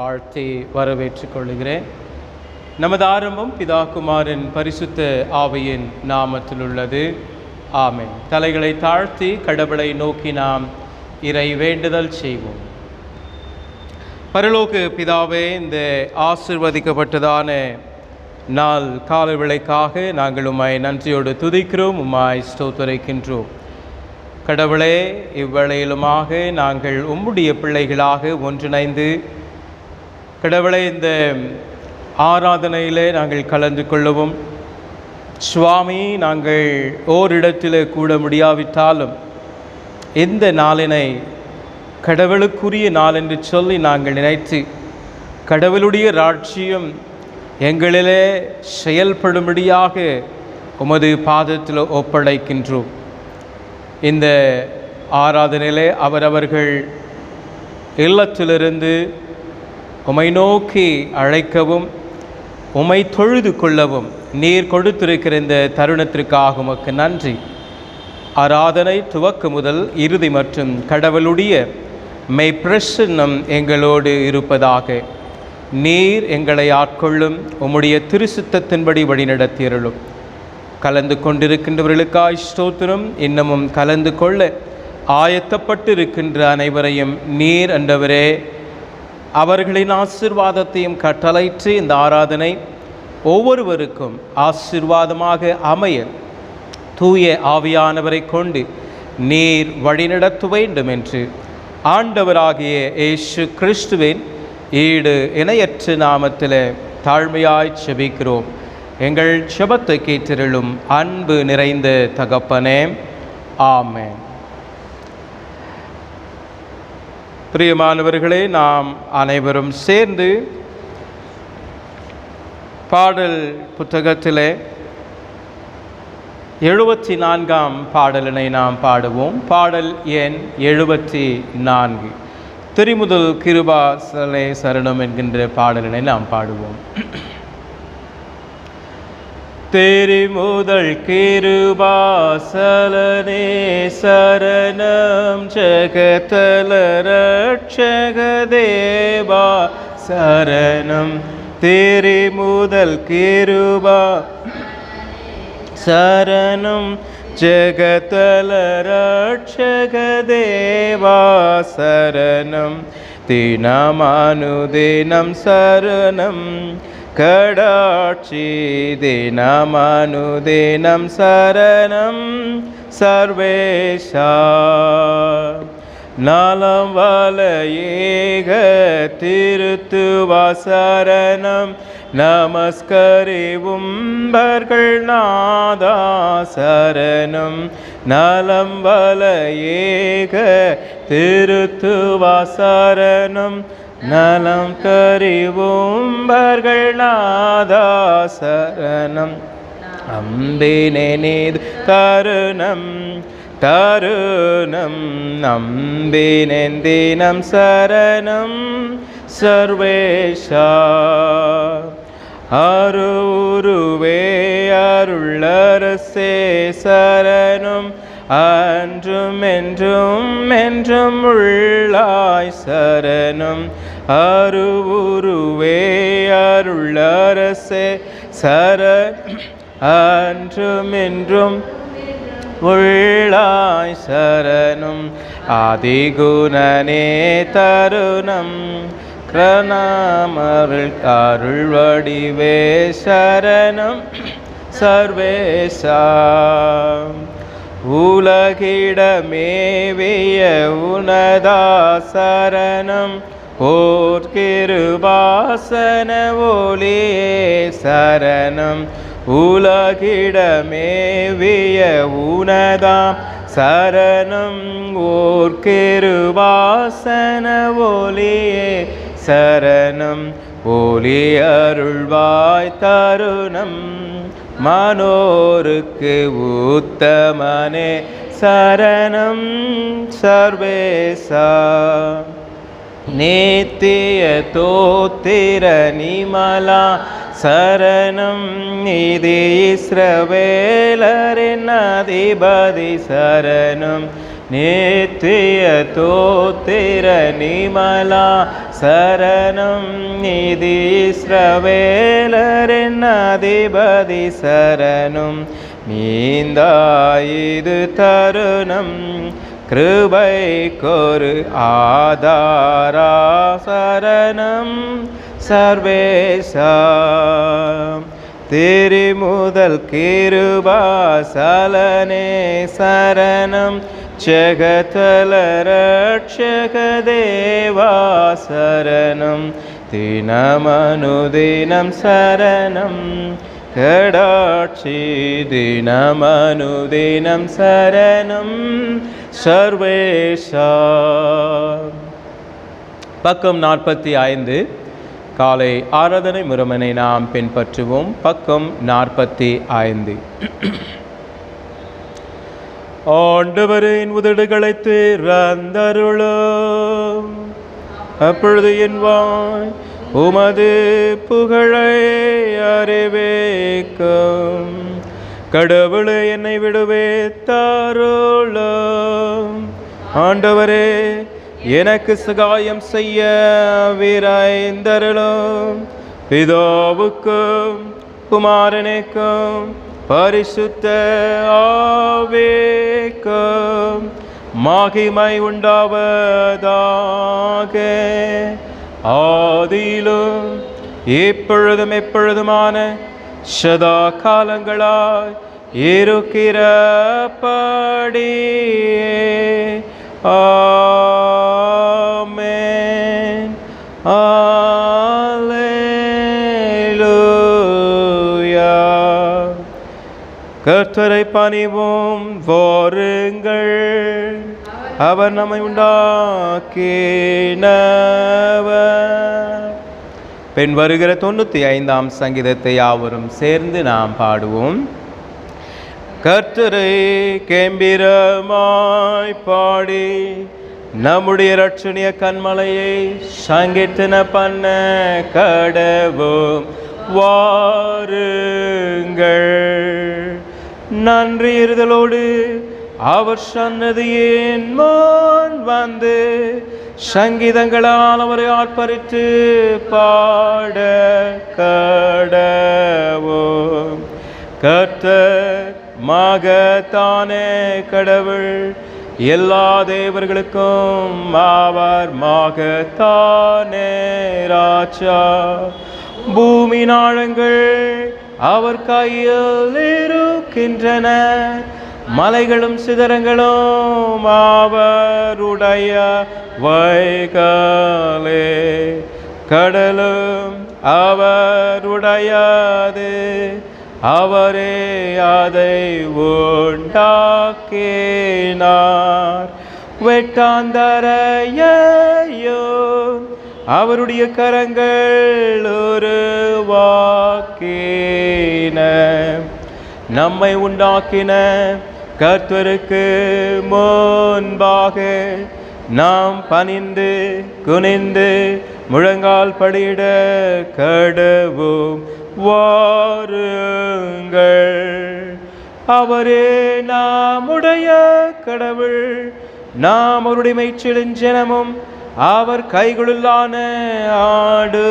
வாழ்த்தி வரவேற்றுக் கொள்கிறேன். நமது ஆரம்பம் பிதா குமாரன் பரிசுத்த ஆவியின் நாமத்தில் உள்ளது. ஆமென். தலைகளை தாழ்த்தி கடவுளை நோக்கி நாம் இறை வேண்டுதல் செய்வோம். பரலோக பிதாவே, இந்த ஆசீர்வதிக்கப்பட்டதான நாள் கால வேளைக்காக நாங்கள் உம்மை நன்றியோடு துதிக்கிறோம், உம்மை ஸ்தோத்திரிக்கின்றோம். கடவுளே, இவ்வேளையிலுமாக நாங்கள் உம்முடைய பிள்ளைகளாக ஒன்றிணைந்து கடவுளை இந்த ஆராதனையிலே நாங்கள் கலந்து கொள்ளவும், சுவாமி, நாங்கள் ஓரிடத்தில் கூட முடியாவிட்டாலும் இந்த நாளினை கடவுளுக்குரிய நாள் என்று சொல்லி நாங்கள் நினைத்து கடவுளுடைய ராட்சியம் எங்களிலே செயல்படும்படியாக உமது பாதத்தில் ஒப்படைக்கின்றோம். இந்த ஆராதனையிலே அவரவர்கள் இல்லத்திலிருந்து உம்மை நோக்கி அழைக்கவும் உம்மை தொழுது கொள்ளவும் நீர் கொடுத்திருக்கிற இந்த தருணத்திற்காக உமக்கு நன்றி. ஆராதனை துவக்க முதல் இறுதி மற்றும் கடவுளுடைய மெய்ப்பிரசன்னம் எங்களோடு இருப்பதாக. நீர் எங்களை ஆட்கொள்ளும், உம்முடைய திருசித்தத்தின்படி வழிநடத்தியருளும். கலந்து கொண்டிருக்கின்றவர்களுக்காய் ஸ்தோத்திரம். இன்னமும் கலந்து கொள்ள ஆயத்தப்பட்டு இருக்கின்ற அனைவரையும் நீர் ஆண்டவரே அவர்களின் ஆசீர்வாதத்தையும் கட்டளையிட்டு இந்த ஆராதனை ஒவ்வொருவருக்கும் ஆசீர்வாதமாக அமைய தூய ஆவியானவரை கொண்டு நீர் வழிநடத்த வேண்டும் என்று ஆண்டவராகிய இயேசு கிறிஸ்துவின் ஈடு இணையற்ற நாமத்தில் தாழ்மையாய் செபிக்கிறோம். எங்கள் செபத்தை கேட்டிருளும் அன்பு நிறைந்த தகப்பனே, ஆமென். பிரியமானவர்களே, நாம் அனைவரும் சேர்ந்து பாடல் புத்தகத்திலே 74ஆம் பாடலினை நாம் பாடுவோம். பாடல் எண் 74, திருமுதல் கிருபாசலே சரணம் என்கின்ற பாடலினை நாம் பாடுவோம். திருமுதல் கிருபாசலனே சரணம், ஜெகதல ரட்சக தேவா சரணம். திருமுதல் கிருபா சரணம், ஜெகதல ரட்சக தேவா சரணம். தினமனுதினம் சரணம், கடாட்சி தினமனுதினம் சரணம் சர்வேஷா. நலம் வலையேக திருத்துவா சரணம், நமஸ்கரிவும் பர்கள் நாதா சரணம். நலம் வலையேக திருத்துவா சரணம், நலம் கரிவும் பர்கள் நாதா சரணம். அம்பினேது தருணம் தருணம், நம்பினேன் தினம் சரணம் சர்வேஷா. அருவே அருளரசே சரணம், அன்றும் என்றும் என்றும் உள்ளாய் சரணம். அருவே அருளரசே சரணம், அன்றும் என்றும் உள்ளாய் சரணம். ஆதிகுணனே தருணம், கிரணாமருள் அருள் வடிவே சரணம் சர்வேசா. உலகிடமேவிய உனதா சரணம், ஓர் கிருபாசன ஒளியே சரணம். உலகிடமேவிய உனதா சரணம், ஓர் கிருபாசன ஒளியே சரணம். ஒளி அருள்வாய் தருணம், மனோருக்கு உத்தமனே சரணம் சர்வேசா. நித்திய தோத்திர நிமலா சரணம், நிதி இஸ்ரவேலரின் அதிபதி சரணம். நித்திய தோத்திர நிமலா சரணம். நீதி இஸ்ரவேலரின் அதிபதி சரணம். மீந்தாயிது தருணம் கிருபைக்கொரு ஆதாரா சரணம். சர்வேசா திரிமுதல் கிருபாசலனே சரணம். ஜெகதல ரட்சக தேவா சரணம். தினமனுதினம் சரணம். கடாட்சி தினமனுதினம் சரணம். சர்வேஷா. பக்கம் 45. காலை ஆராதனை முறைமனை நாம் பின்பற்றுவோம். பக்கம் 45. ஆண்டவரின் உதடுகளை திறந்தருளும். அப்பொழுது என் வாய் உமது புகழை அறிவிக்கும். கடவுளே, என்னை விடுவித்தருளும். ஆண்டவரே, எனக்கு சகாயம் செய்ய விரைந்தருளும். பிதாவுக்கும் குமாரனுக்கும் பரிசுத்த ஆவிக்கும் மகிமை உண்டாவதாக. ஆதியிலும் இப்பொழுதும் எப்பொழுதுமான சதா காலங்களாய் இருக்கிறபடியே. ஆமென். அல்லேலூயா. கர்த்தரை பணிவோம், வாருங்கள். அவர் நம்மை உண்டாக்கினவர். பின் வருகிற 95ஆம் சங்கீதத்தை யாவரும் சேர்ந்து நாம் பாடுவோம். கர்த்தரை கெம்பீரமாய் பாடி நம்முடைய இரட்சணிய கன்மலையை சங்கீர்த்தன பண்ண கடவோம். வாருங்கள். நன்றி இருதலோடு அவர் சன்னதியின் முன் வந்து சங்கீதங்களால் அவரை ஆர்ப்பரித்து பாட கடவோம். கர்த்தர் மகத்தானே கடவுள், எல்லா தேவர்களுக்கும் அவர் மகத்தானே ராஜா. பூமி நாளங்கள் அவர் கையில் இருக்கின்றன, மலைகளும் சிதறங்களும் அவருடைய வைகளே. கடலும் அவருடையது, அவரே அதை உண்டாக்கினார். வெட்டாந்தரையோ அவருடைய கரங்கள் உருவாக்கின. நம்மை உண்டாக்கின கர்த்தருக்கு முன்பாக நாம் பணிந்து குனிந்து முழங்கால் படியிட கடவோம். வாருங்கள். அவரே நாமுடைய கடவுள், நாம் அவருடைய மேய்ச்சலின் ஜனமும் அவர் கைகளுள்ளான ஆடுகளுமாமே.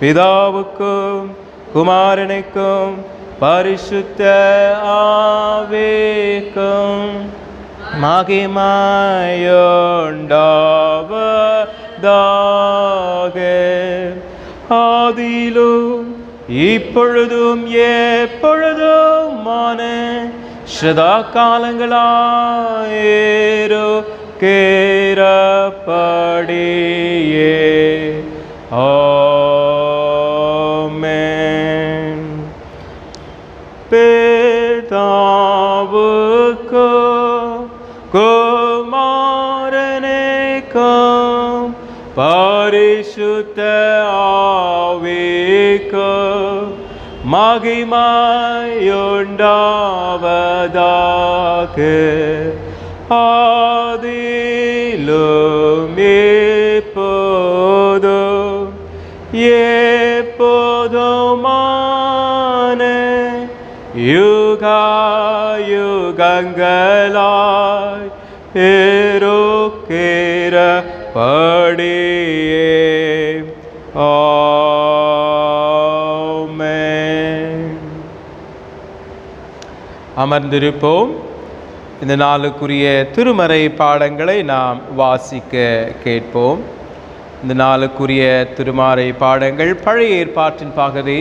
பிதாவுக்கும் குமாரனுக்கும் பரிசுத்த ஆவிக்கும் மகிமையுண்டாவதாக. ஆதியிலும் இப்பொழுதும் எப்பொழுதுமான சதா காலங்களாயிருக்கிறபடியே. ஆமென். பிதாவுக்கும் குமாரனுக்கும் பரிசுத்த ஆவிக்கும் மகிமையுண்டாவதாக. ஆதியிலும் இப்போதும் எப்போதுமான யுகயுகங்களாய் ஏரோக்கேர படியே. ஆமென். அமர்ந்திருப்போம். இந்த நாளுக்குரிய திருமறை பாடங்களை நாம் வாசிக்க கேட்போம். இந்த நாளுக்குரிய திருமறை பாடங்கள் பழைய ஏற்பாட்டின் பகுதி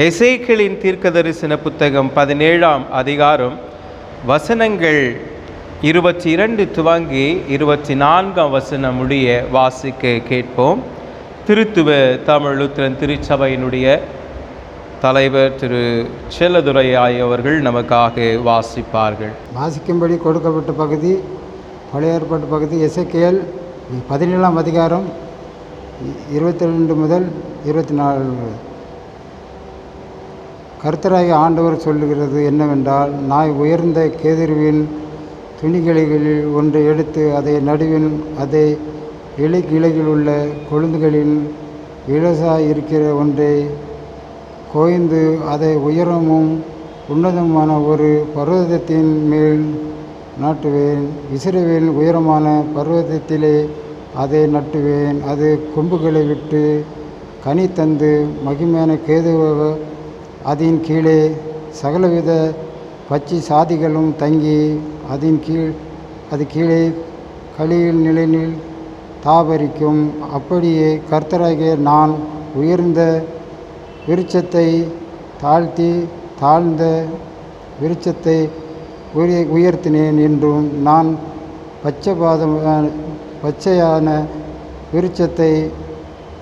எசேக்கியேலின் தீர்க்கதரிசன புத்தகம் 17ஆம் அதிகாரம் வசனங்கள் 22 துவங்கி 24ஆம் வசனம் முடிய வாசிக்க கேட்போம். திருத்துவ தமிழ் லுத்திரன் திருச்சபையினுடைய தலைவர் திரு செல்லதுரை அவர்கள் நமக்காக வாசிப்பார்கள். வாசிக்கும்படி கொடுக்கப்பட்ட பகுதி பழைய ஏற்பாட்டு பகுதி எசேக்கியேல் 17ஆம் அதிகாரம் 22 முதல் 24. கர்த்தராகிய ஆண்டவர் சொல்லுகிறது என்னவென்றால், நாய் உயர்ந்த கேதுருவின் துணிகளில் ஒன்றை எடுத்து அதை நடுவில் அதை இலைக்கிளையில் உள்ள கொழுந்துகளின் இலசாய் இருக்கிற ஒன்றை கோய்ந்து அதை உயரமும் உன்னதமான ஒரு பர்வதத்தின் மேல் நாட்டுவேன். இஸ்ரவேல் உயரமான பர்வதத்திலே அதை நட்டுவேன். அது கொம்புகளை விட்டு கனி தந்து மகிமையான கேதுவாக அதன் கீழே சகலவித பச்சை சாதிகளும் தங்கி அது கீழே களியில் நிலையில் தாபரிக்கும். அப்படியே கர்த்தராகிய நான் உயர்ந்த விருட்சத்தை தாழ்ந்த விருட்சத்தை உயர்த்தினேன் என்றும், நான் பச்சையான விருட்சத்தை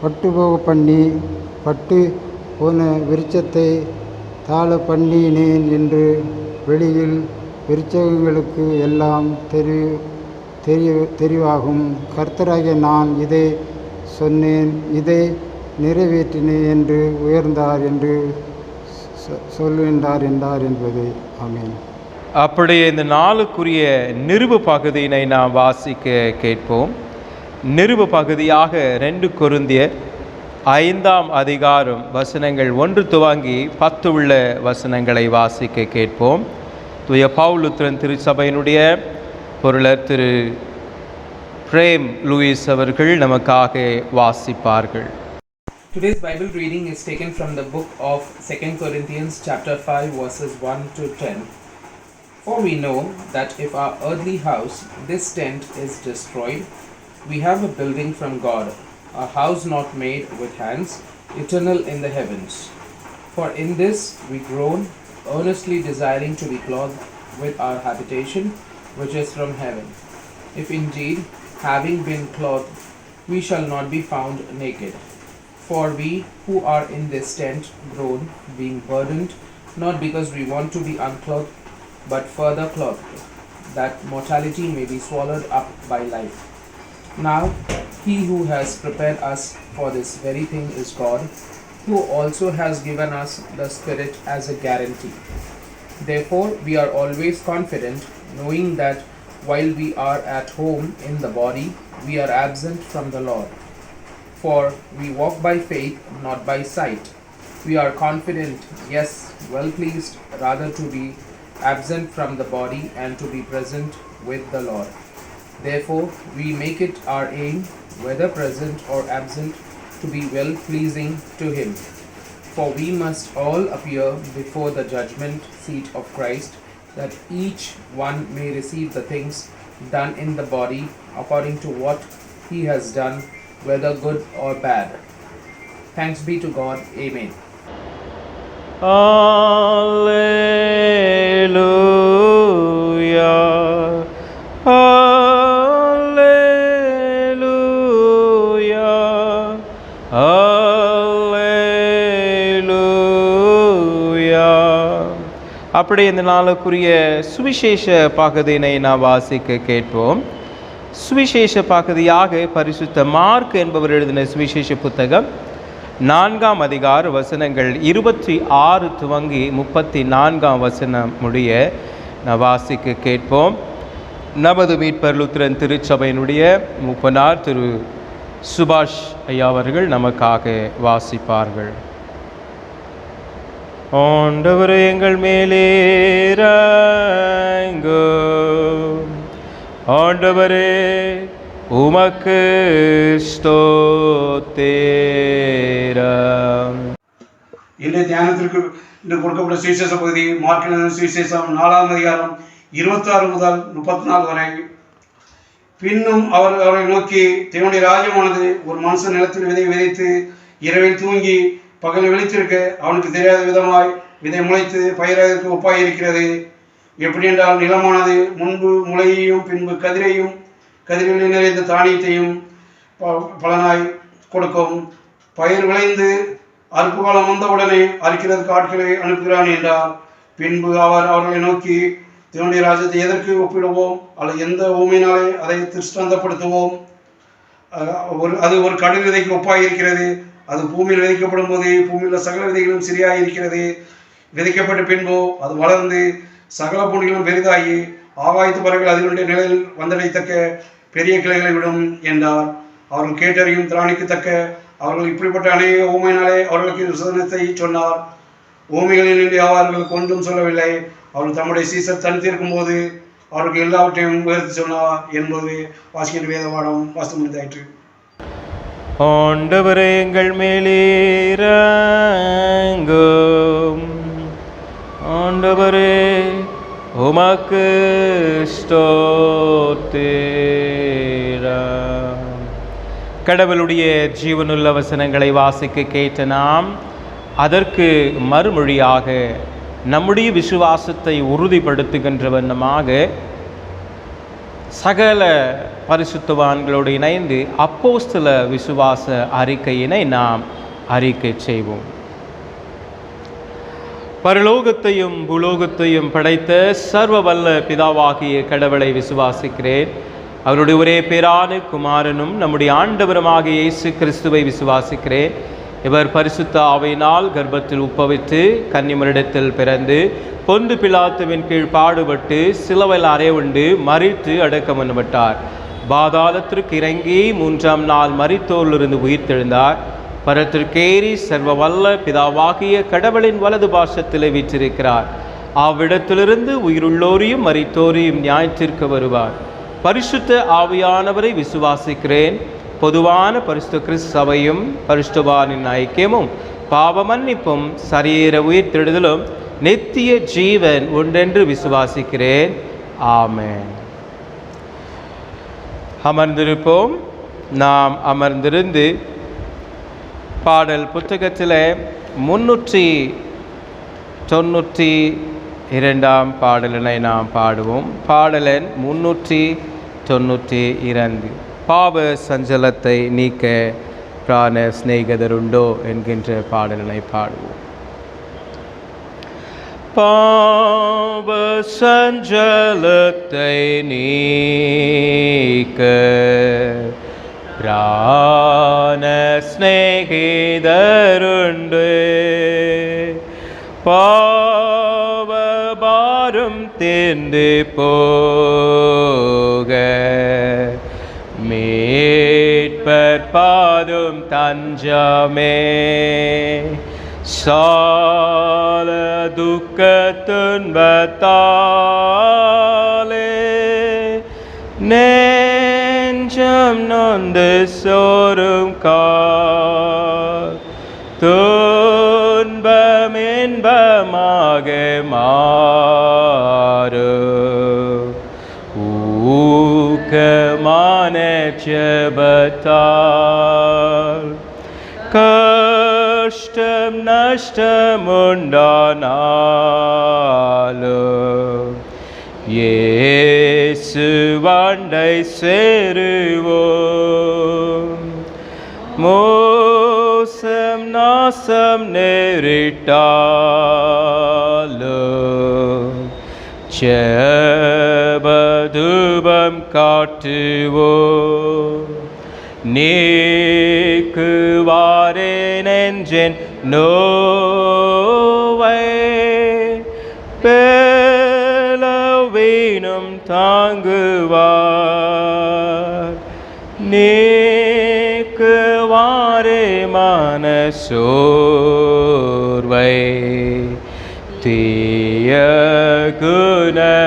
பட்டு போன விருட்சத்தை தாழ பண்ணினேன் என்று வெளியில் விருட்சங்களுக்கு எல்லாம் தெரிவாகும். கர்த்தராகிய நான் இதை சொன்னேன், இதை நிறைவேற்றினேன் என்று உயர்ந்தார் என்று சொல்கின்றார் என்றார் என்பது. ஆமென். அப்படியே இந்த நாளுக்குரிய நிருப பகுதியினை நாம் வாசிக்க கேட்போம். நிருப பகுதியாக 2 கொரிந்தியர் 5ஆம் அதிகாரம் வசனங்கள் 1 துவங்கி 10 உள்ள வசனங்களை வாசிக்க கேட்போம். தூய பவுல் லுத்திரன் திருச்சபையினுடைய பொருளர் திரு பிரேம் லூயிஸ் அவர்கள் நமக்காக வாசிப்பார்கள். Today's Bible reading is taken from the book of 2 Corinthians chapter 5 verses 1 to 10. For we know that if our earthly house, this tent, is destroyed, we have a building from God, a house not made with hands, eternal in the heavens. For in this we groan, earnestly desiring to be clothed with our habitation, which is from heaven. If indeed, having been clothed, we shall not be found naked. For we who are in this tent groan, being burdened, not because we want to be unclothed, but further clothed, that mortality may be swallowed up by life. Now he who has prepared us for this very thing is God, who also has given us the Spirit as a guarantee. Therefore we are always confident, knowing that while we are at home in the body, we are absent from the Lord. For we walk by faith, not by sight. We are confident, yes, well pleased, rather to be absent from the body and to be present with the Lord. Therefore we make it our aim, whether present or absent, to be well pleasing to Him. For we must all appear before the judgment seat of Christ, that each one may receive the things done in the body according to what he has done, whether good or bad. Thanks be to God. Amen. Alleluia. Alleluia. Alleluia. அப்படியே இந்த நாளுக்குரிய சுவிசேஷ பகுதியினை நாம் வாசிக்க கேட்போம். சுவிசேஷ பகுதியாக பரிசுத்த மார்க் என்பவர் எழுதின சுவிசேஷ புத்தகம் 4ஆம் அதிகார வசனங்கள் 26 துவங்கி 34ஆம் வசனம் முடிய நான் வாசிக்க கேட்போம். நமது மீட்பர் லுத்திரன் திருச்சபையினுடைய மூப்பனார் திரு சுபாஷ் ஐயா அவர்கள் நமக்காக வாசிப்பார்கள். ஆண்டவரே எங்கள் மேலே இறங்கும், ஆண்டவரே உமக்கு ஸ்தோத்திரம். இன்றைய தியானத்திற்கு இன்று கொடுக்கப்பட்ட சுவிசேஷ பகுதி மார்க் எழுதின சுவிசேஷம் 4ஆம் அதிகாரம் 26 முதல் 34 வரை. பின்னும் அவர் அவரை நோக்கி, தேவனுடைய ராஜ்யமானது ஒரு மனுஷன் நிலத்தில் விதை விதைத்து இரவில் தூங்கி பகல் விழித்திருக்க அவனுக்கு தெரியாத விதமாய் விதை முளைத்து பயிராதற்கு ஒப்பாய் இருக்கிறது. எப்படி என்றால், நிலமானது முன்பு முளையையும் பின்பு கதிரில் நிறைந்த தானியத்தையும் பலனாய் கொடுக்கும். பயிர் விளைந்து அறுப்பு காலம் வந்தவுடனே அறுக்கிறதுக்கு ஆட்களை அனுப்புகிறான் என்றார். பின்பு அவர் அவர்களை நோக்கி, தேவனுடைய ராஜ்யத்தை எதற்கு ஒப்பிடுவோம் அல்லது எந்த ஊமையினாலே அதை திருஷ்டாந்தப்படுத்துவோம்? அது ஒரு கடல் விதைக்கு ஒப்பாய் இருக்கிறது. அது பூமியில் விதைக்கப்படும் போது பூமியில் சகல விதைகளும் சிறியாய் இருக்கிறது. விதைக்கப்பட்ட பின்போ அது வளர்ந்து சகல பூண்டிகளும் பெரிதாகி ஆகாயத்து பறவைகள் அதனுடைய நிலையில் வந்தடைத்தக்க பெரிய கிளைகளை விடும் என்றார். அவர்கள் கேட்டறியும் திராணிக்கத்தக்க அவர்கள் இப்படிப்பட்ட அநேக ஊமையினாலே அவர்களுக்கு விசனத்தை சொன்னார். ஊமைகளில் அவர்களுக்கு ஒன்றும் சொல்லவில்லை. அவர்கள் தம்முடைய சீசர் தனித்திருக்கும் போது அவருக்கு எல்லாவற்றையும் உயர்த்தி சொன்னார் என்பது வாசிக்கின்ற வேதபாடம் வாசித்து முடிந்தாயிற்று. ஆண்டவரே எங்கள் மேலிரங்கும். ஆண்டவரே உமக்கு ஸ்தோத்திரம். கடவுளுடைய ஜீவனுள்ள வசனங்களை வாசிக்க கேட்ட நாம் அதற்கு மறுமொழியாக நம்முடைய விசுவாசத்தை உறுதிப்படுத்துகின்ற வண்ணமாக சகல பரிசுத்தவான்களோடு இணைந்து அப்போஸ்தல விசுவாச அறிக்கையினை நாம் அறிக்கை செய்வோம். பரலோகத்தையும் பூலோகத்தையும் படைத்த சர்வ வல்ல பிதாவாகிய கடவுளை விசுவாசிக்கிறேன். அவருடைய ஒரே பேரான குமாரனும் நம்முடைய ஆண்டவருமாகிய இயேசு கிறிஸ்துவை விசுவாசிக்கிறேன். இவர் பரிசுத்த ஆவியினால் கர்ப்பத்தில் உப்பவித்து கன்னிமரிடத்தில் பிறந்து பொந்து பிலாத்துவின் கீழ் பாடுபட்டு சிலுவையில் அறையுண்டு மரித்து அடக்கம் பண்ணப்பட்டார். பாதாளத்திற்கு இறங்கி 3ஆம் நாள் மரித்தோரிலிருந்து உயிர்த்தெழுந்தார். பரத்திற்கேறி சர்வ வல்ல பிதாவாகிய கடவுளின் வலது பாசத்திலே வீற்றிருக்கிறார். அவ்விடத்திலிருந்து உயிருள்ளோரையும் மரித்தோரையும் நியாயத்திற்க வருவார். பரிசுத்த ஆவியானவரை விசுவாசிக்கிறேன். பொதுவான பரிசுத்த கிறிஸ்து சபையும் பரிசுத்தவானின் ஐக்கியமும் பாவ மன்னிப்பும் சரீர உயிர்த்தெழுதலும் நித்திய ஜீவன் ஒன்றென்று விசுவாசிக்கிறேன். ஆமென். அமர்ந்திருப்போம். நாம் அமர்ந்திருந்து பாடல் புத்தகத்தில் 392 பாடலினை நாம் பாடுவோம். பாடலன் 392 பாவ சஞ்சலத்தை நீக்க பிராண சிநேகிதருண்டோ என்கின்ற பாடலினை பாடுவோம். பாவ சஞ்சலத்தை நீக்க பிராண சிநேகிதருண்டு, பாவ பாரம் தீர்ந்து போக மீட்பர் பாதும் தஞ்சமே. சால துக்க துன்பத்தாலே நெஞ்சம் நொந்து சோறும் துன்பம் இன்பமாக மாறும் ஊக்கமான ஜெபத்தால் கஷ்டம் நஷ்டம் உண்டானாலும் இயேசுவண்டை சேருவோம். மோசம் நாசம் நேரிட்டாலும் ஜெபதூபம் காட்டுவோம். நீக்குவாரே நெஞ்சின் நோவை பேலவீனும் தாங்குவார். நீக்குவாரே மனசோர்வை தீய குணமாற்றுவார்.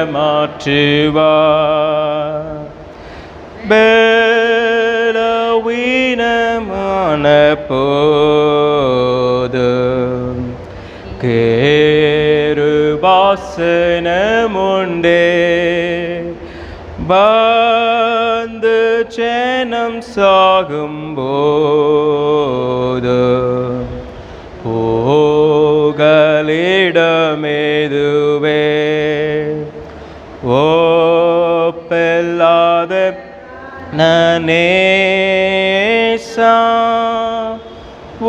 பலவீனமான போதும் கிருபாசனமுண்டே வந்து ஜனம் சாகும்போது போகலிடமேதுவே ஓப்பெல்லாத நேசா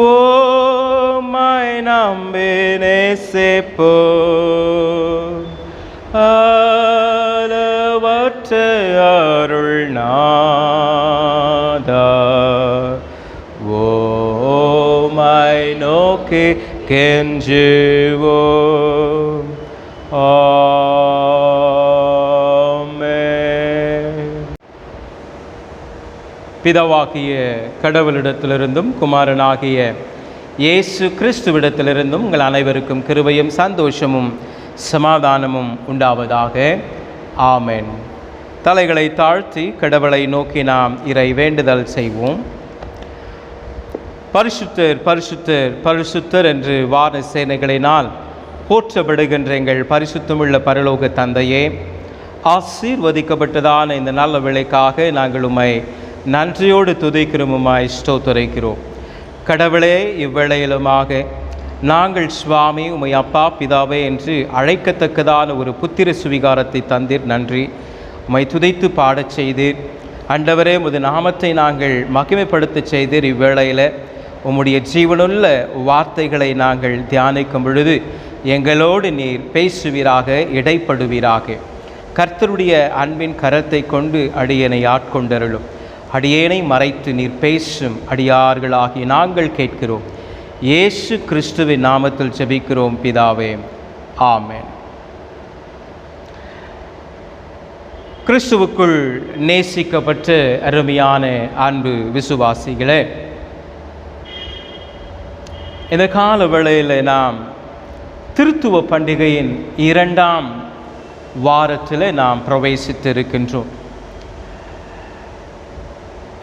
ஓமை நம்பினேசேப்போ அளவற்ற அருள்நாதா ஓமை நோக்கி கெஞ்சுவோம். பிதாவாகிய கடவுளிடத்திலிருந்தும் குமாரனாகிய இயேசு கிறிஸ்துவிடத்திலிருந்தும் உங்கள் அனைவருக்கும் கிருபையும் சந்தோஷமும் சமாதானமும் உண்டாவதாக. ஆமென். தலைகளை தாழ்த்தி கடவுளை நோக்கி நாம் இறை வேண்டுதல் செய்வோம். பரிசுத்தர் பரிசுத்தர் பரிசுத்தர் என்று வான சேனைகளினால் போற்றப்படுகின்ற எங்கள் பரிசுத்தமுள்ள பரலோக தந்தையே, ஆசீர்வதிக்கப்பட்டதான இந்த நல்ல வேளைக்காக நாங்கள் உம்மை நன்றியோடு துதிக்கிறோம், உம்மை ஸ்தோத்திரிக்கிறோம். கடவுளே, இவ்வேளையிலுமாக நாங்கள் சுவாமி உம்மை அப்பா பிதாவே என்று அழைக்கத்தக்கதான ஒரு புத்திர சுவிகாரத்தை தந்தீர். நன்றி. உம்மை துதித்து பாடச் செய்தீர். ஆண்டவரே, உமது நாமத்தை நாங்கள் மகிமைப்படுத்த செய்தீர். இவ்வேளையில் உம்முடைய ஜீவனுள்ள வார்த்தைகளை நாங்கள் தியானிக்கும் பொழுது எங்களோடு நீர் பேசுவீராக, இடைப்படுவீராக. கர்த்தருடைய அன்பின் கரத்தை கொண்டு அடியேனை ஆட்கொண்டருளும். அடியேனை மறைத்து நீர் பேசும் அடியார்களாகி நாங்கள் கேட்கிறோம். இயேசு கிறிஸ்துவின் நாமத்தில் ஜெபிக்கிறோம் பிதாவே, ஆமென். கிறிஸ்துவுக்குள் நேசிக்கப்பட்ட அருமையான அன்பு விசுவாசிகளே, இந்த கால வேளையில் நாம் திருத்துவ பண்டிகையின் 2ஆம் வாரத்தில் நாம் பிரவேசித்திருக்கின்றோம்.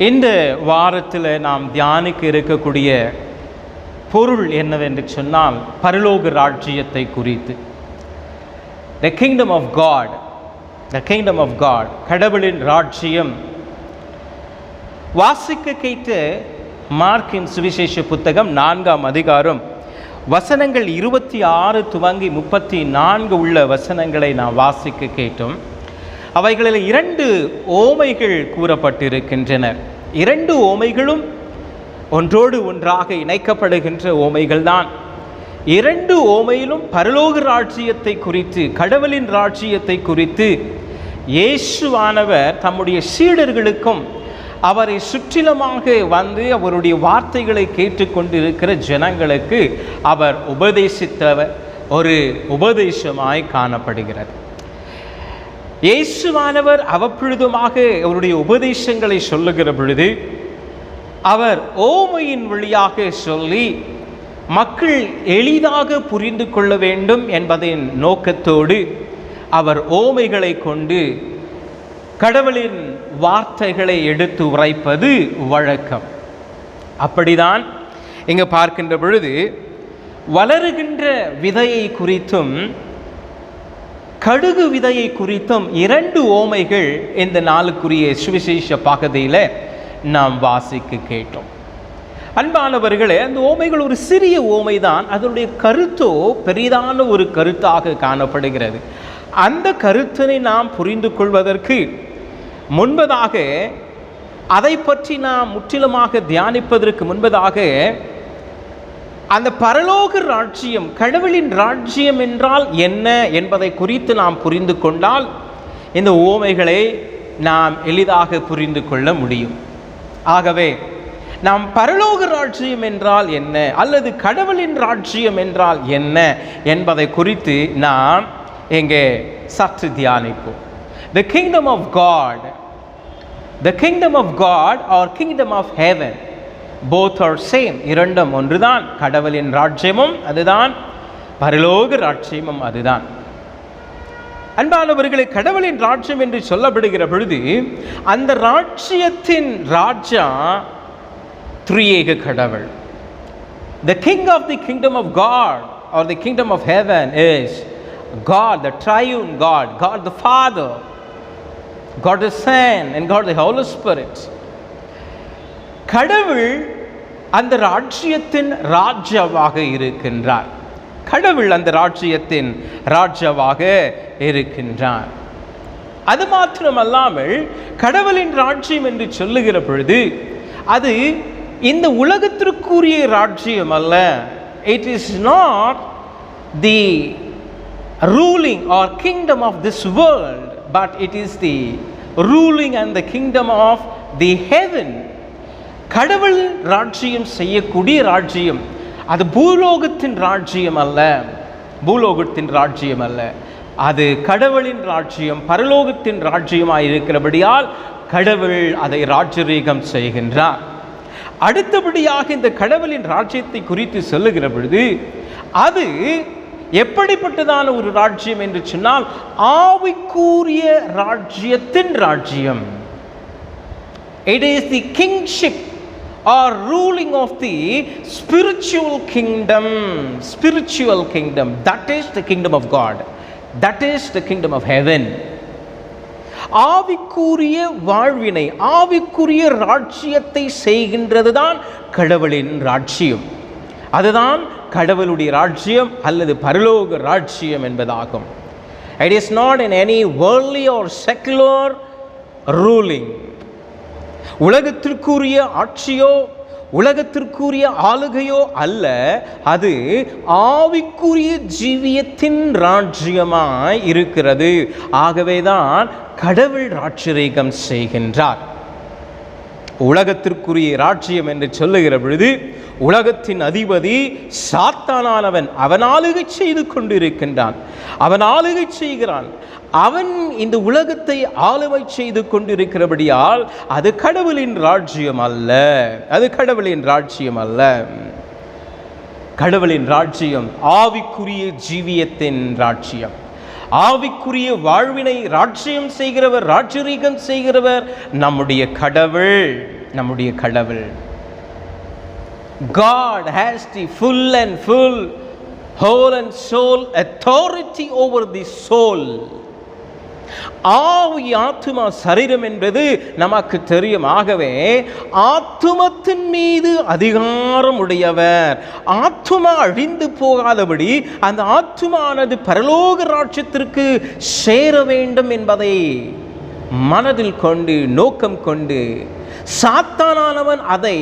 இந்த வாரத்தில் நாம் தியானிக்க இருக்கக்கூடிய பொருள் என்னவென்று சொன்னால், பரலோக ராஜ்யத்தை குறித்து. The kingdom of God, the kingdom of God, கடவுளின் ராஜ்யம். வாசிக்க கேட்ட மார்க்கின் சுவிசேஷ புத்தகம் 4ஆம் அதிகாரம் வசனங்கள் 26 துவங்கி 34 உள்ள வசனங்களை நாம் வாசிக்க கேட்டோம். அவைகளில் 2 ஓமைகள் கூறப்பட்டிருக்கின்றன. 2 ஓமைகளும் ஒன்றோடு ஒன்றாக இணைக்கப்படுகின்ற ஓமைகள்தான். 2 ஓமையிலும் பரலோக ராஜ்யத்தை குறித்து, கடவுளின் ராஜ்யத்தை குறித்து இயேசுவானவர் தம்முடைய சீடர்களுக்கும் அவரை சுற்றிலுமாக வந்து அவருடைய வார்த்தைகளை கேட்டுக்கொண்டிருக்கிற ஜனங்களுக்கு அவர் உபதேசித்தவர் ஒரு உபதேசமாய் காணப்படுகிறது. இயேசுவானவர் அவ்வப்பொழுதுமாக அவருடைய உபதேசங்களை சொல்லுகிற பொழுது அவர் ஓமையின் வழியாக சொல்லி மக்கள் எளிதாக புரிந்து கொள்ள வேண்டும் என்பதின் நோக்கத்தோடு அவர் ஓமைகளை கொண்டு கடவுளின் வார்த்தைகளை எடுத்து உரைப்பது வழக்கம். அப்படிதான் இங்கு பார்க்கின்ற பொழுது வளருகின்ற விதையை குறித்தும் கடுகு விதையை குறித்தும் 2 ஓமைகள் இந்த நாளுக்குரிய சுவிசேஷ பகுதியில் நாம் வாசிக்க கேட்டோம். அன்பானவர்களே, அந்த ஓமைகள் ஒரு சிறிய ஓமைதான். அதனுடைய கருத்தோ பெரிதான ஒரு கருத்தாக காணப்படுகிறது. அந்த கருத்தினை நாம் புரிந்து கொள்வதற்கு முன்பதாக, அதை பற்றி நாம் முற்றிலுமாக தியானிப்பதற்கு முன்பதாக, அந்த பரலோக ராஜ்யம், கடவுளின் ராஜ்யம் என்றால் என்ன என்பதை குறித்து நாம் புரிந்து கொண்டால் இந்த ஓமைகளை நாம் எளிதாக புரிந்து கொள்ள முடியும். ஆகவே நாம் பரலோக ராஜ்யம் என்றால் என்ன, அல்லது கடவுளின் ராஜ்யம் என்றால் என்ன என்பதை குறித்து நாம் இங்கே சற்று தியானிப்போம். The kingdom of God, the kingdom of God or kingdom of heaven, both are same. இரண்டும் ஒன்றுதான். கடவுளின் ராஜ்யமும் அதுதான், பரலோக ராஜ்யமும் அதுதான். அன்பானவர்களே, கடவுளின் ராஜ்யம் என்று சொல்லப்படுகிற பொழுது அந்த ராஜ்யத்தின் ராஜா திரியேக கடவுள். The king of the kingdom of God or the kingdom of heaven is God, the triune God, God the Father, God the Son and God the Holy Spirit. கடவுள் அந்த ராஜ்யத்தின் ராஜாவாக இருக்கின்றார். கடவுள் அந்த ராஜ்யத்தின் ராஜாவாக இருக்கின்றார். அது மாத்திரமல்லாமல் கடவுளின் ராஜ்யம் என்று சொல்லுகிற பொழுது அது இந்த உலகத்திற்குரிய ராஜ்யம் அல்ல. It is not the ruling or kingdom of this world, but it is the ruling and the kingdom of the heaven. கடவுள் ராஜ்யம் செய்யக்கூடிய ராஜ்யம் அது பூலோகத்தின் ராஜ்யம் அல்ல, பூலோகத்தின் ராஜ்யம் அல்ல. அது கடவுளின் ராஜ்யம், பரலோகத்தின் ராஜ்யமாய் இருக்கிறபடியால் கடவுள் அதை ராஜரீகம் செய்கின்றார். அடுத்தபடியாக இந்த கடவுளின் ராஜ்யத்தை குறித்து சொல்லுகிற பொழுது அது எப்படிப்பட்டதான ஒரு ராஜ்யம் என்று சொன்னால் ஆவிக்குரிய ராஜ்யத்தின் ராஜ்யம். It is the kingship or ruling of the spiritual kingdom. Spiritual kingdom, that is the kingdom of God, that is the kingdom of heaven. ஆவிக்குரிய வாழ்வினை, ஆவிக்குரிய ராஜ்யத்தை செய்கின்றதுதான் கடவுளின் ராஜ்யம். அதுதான் கடவுளுடைய ராஜ்யம் அல்லது பரலோக ராஜ்யம் என்பதாகும். It is not in any worldly or secular ruling. உலகத்திற்குரிய ஆட்சியோ உலகத்திற்குரிய ஆளுகையோ அல்ல, அது ஆவிக்குரிய ஜீவியத்தின் ராஜ்யமாய் இருக்கிறது. ஆகவேதான் கடவுள் ராஜரீகம் செய்கின்றார். உலகத்திற்குரிய ராஜ்யம் என்று சொல்லுகிற பொழுது உலகத்தின் அதிபதி சாத்தானானவன் அவன் ஆளுகை செய்து கொண்டிருக்கின்றான், அவன் ஆளுகை செய்கிறான். அவன் இந்த உலகத்தை ஆளுமை செய்து கொண்டிருக்கிறபடியால் அது கடவுளின் ராஜ்யம் அல்ல, அது கடவுளின் ராஜ்யம் அல்ல. கடவுளின் ராஜ்யம் ஆவிக்குரிய ஜீவியத்தின் ராஜ்யம். ஆவிக்குரிய வாழ்வினை ராஜ்யம் செய்கிறவர், ராஜரீகம் செய்கிறவர் நம்முடைய கடவுள், நம்முடைய கடவுள். God has the full and full, whole and soul authority over the soul. ஆவி ஆத்துமா சரீரம் என்பது நமக்கு தெரியும். ஆகவே ஆத்துமத்தின் மீது அதிகாரம் உடையவர். ஆத்துமா அழிந்து போகாதபடி அந்த ஆத்துமானது பரலோக ராஜ்யத்திற்கு சேர வேண்டும் என்பதை மனதில் கொண்டு நோக்கம் கொண்டு சாத்தானானவன் அதை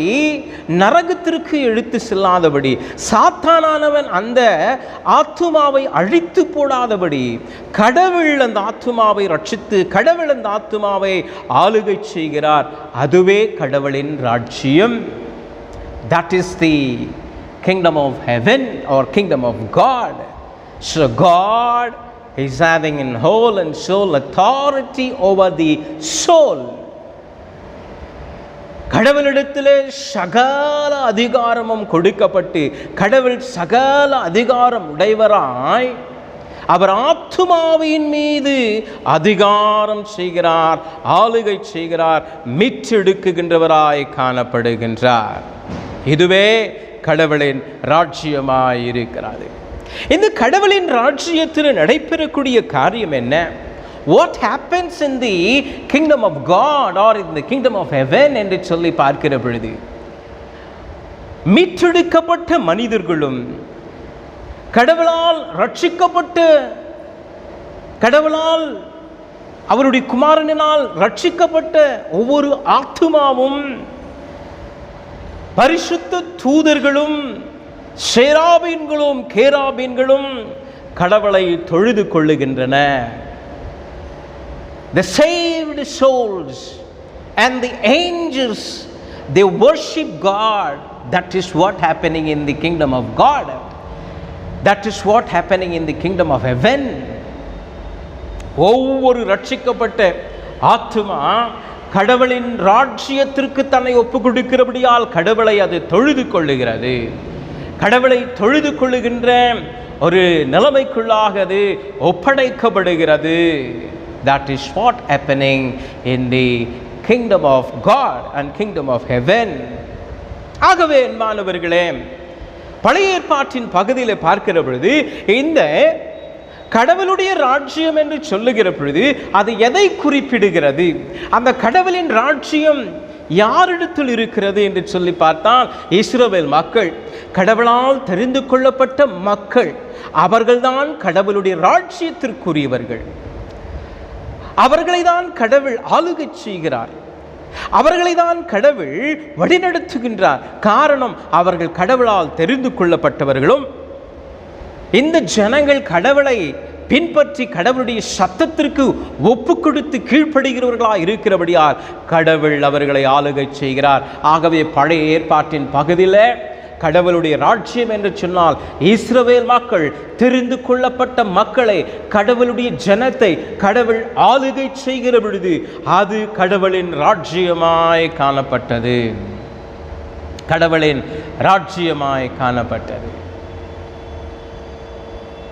நரகத்திற்கு இழுத்து செல்லாதபடி, சாத்தானானவன் அந்த ஆத்துமாவை அழித்து போடாதபடி கடவுள் அந்த ஆத்துமாவை ரட்சித்து கடவுள் அந்த ஆத்துமாவை ஆளுகை செய்கிறார். அதுவே கடவுளின் ராஜ்யம். That is the kingdom of heaven or kingdom of God. So God is having in whole and soul authority over the soul. கடவுளிடத்திலே சகல அதிகாரமும் கொடுக்கப்பட்டு கடவுள் சகல அதிகாரம் உடையவராய் அவர் ஆத்துமாவின் மீது அதிகாரம் செய்கிறார், ஆளுகை செய்கிறார், மீட்டெடுக்குகின்றவராய் காணப்படுகின்றார். இதுவே கடவுளின் ராஜ்யமாய் இருக்கிறது. இந்த கடவுளின் ராஜ்யத்தில் நடைபெறக்கூடிய காரியம் என்ன? What happens in the kingdom of God or in the kingdom of heaven என்று சொல்லி பார்க்கிற பொழுது மீட்டெடுக்கப்பட்ட மனிதர்களும் கடவுளால் ரட்சிக்கப்பட்ட, கடவுளால் அவருடைய குமாரனால் ரட்சிக்கப்பட்ட ஒவ்வொரு ஆத்துமாவும் பரிசுத்த தூதர்களும் சேராபீன்களும் கேராபீன்களும் கடவுளை தொழுது கொள்ளுகின்றன. The saved souls and the angels, they worship God. That is what happening in the kingdom of God. That is what happening in the kingdom of heaven. ஒவ்வொரு ரட்சிக்கப்பட்ட ஆத்துமா கடவுளின் ராஜ்யத்திற்கு தன்னை ஒப்பு கொடுக்கிறபடியால் கடவுளை அது தொழுது கொள்ளுகிறது. கடவுளை தொழுது கொள்ளுகின்ற ஒரு நிலைமைக்குள்ளாக அது ஒப்படைக்கப்படுகிறது. That is what happening in the kingdom of God and kingdom of heaven. ஆகவே அன்பானவர்களே, பழைய ஏற்பாட்டின் பகுதியில் பார்க்கிற பொழுது இந்த கடவுளுடைய ராஜ்யம் என்று சொல்லுகிற பொழுது அது எதை குறிப்பிடுகிறது? அந்த கடவுளின் ராஜ்யம் யாரிடத்தில் இருக்கிறது என்று சொல்லி பார்த்தால், இஸ்ரவேல் மக்கள், கடவுளால் தெரிந்து கொள்ளப்பட்ட மக்கள், அவர்கள்தான் கடவுளுடைய ராஜ்யத்திற்குரியவர்கள். அவர்களை தான் கடவுள் ஆளுகை செய்கிறார், அவர்களை தான் கடவுள் வழிநடத்துகின்றார். காரணம், அவர்கள் கடவுளால் தெரிந்து கொள்ளப்பட்டவர்களும், இந்த ஜனங்கள் கடவுளை பின்பற்றி கடவுளுடைய சத்தத்திற்கு ஒப்பு கொடுத்து கீழ்ப்படுகிறவர்களாக இருக்கிறபடியால் கடவுள் அவர்களை ஆளுகை செய்கிறார். ஆகவே பழைய ஏற்பாட்டின் பகுதியில் கடவுளுடைய ராஜ்யம் என்று சொன்னால் இஸ்ரவேல் மக்கள், தெரிந்து கொள்ளப்பட்ட மக்களை, கடவுளுடைய ஜனத்தை கடவுள் ஆளுகை செய்கிற பொழுது அது கடவுளின் ராஜ்யமாய் காணப்பட்டது. கடவுளின் ராஜ்யமாய் காணப்பட்டது.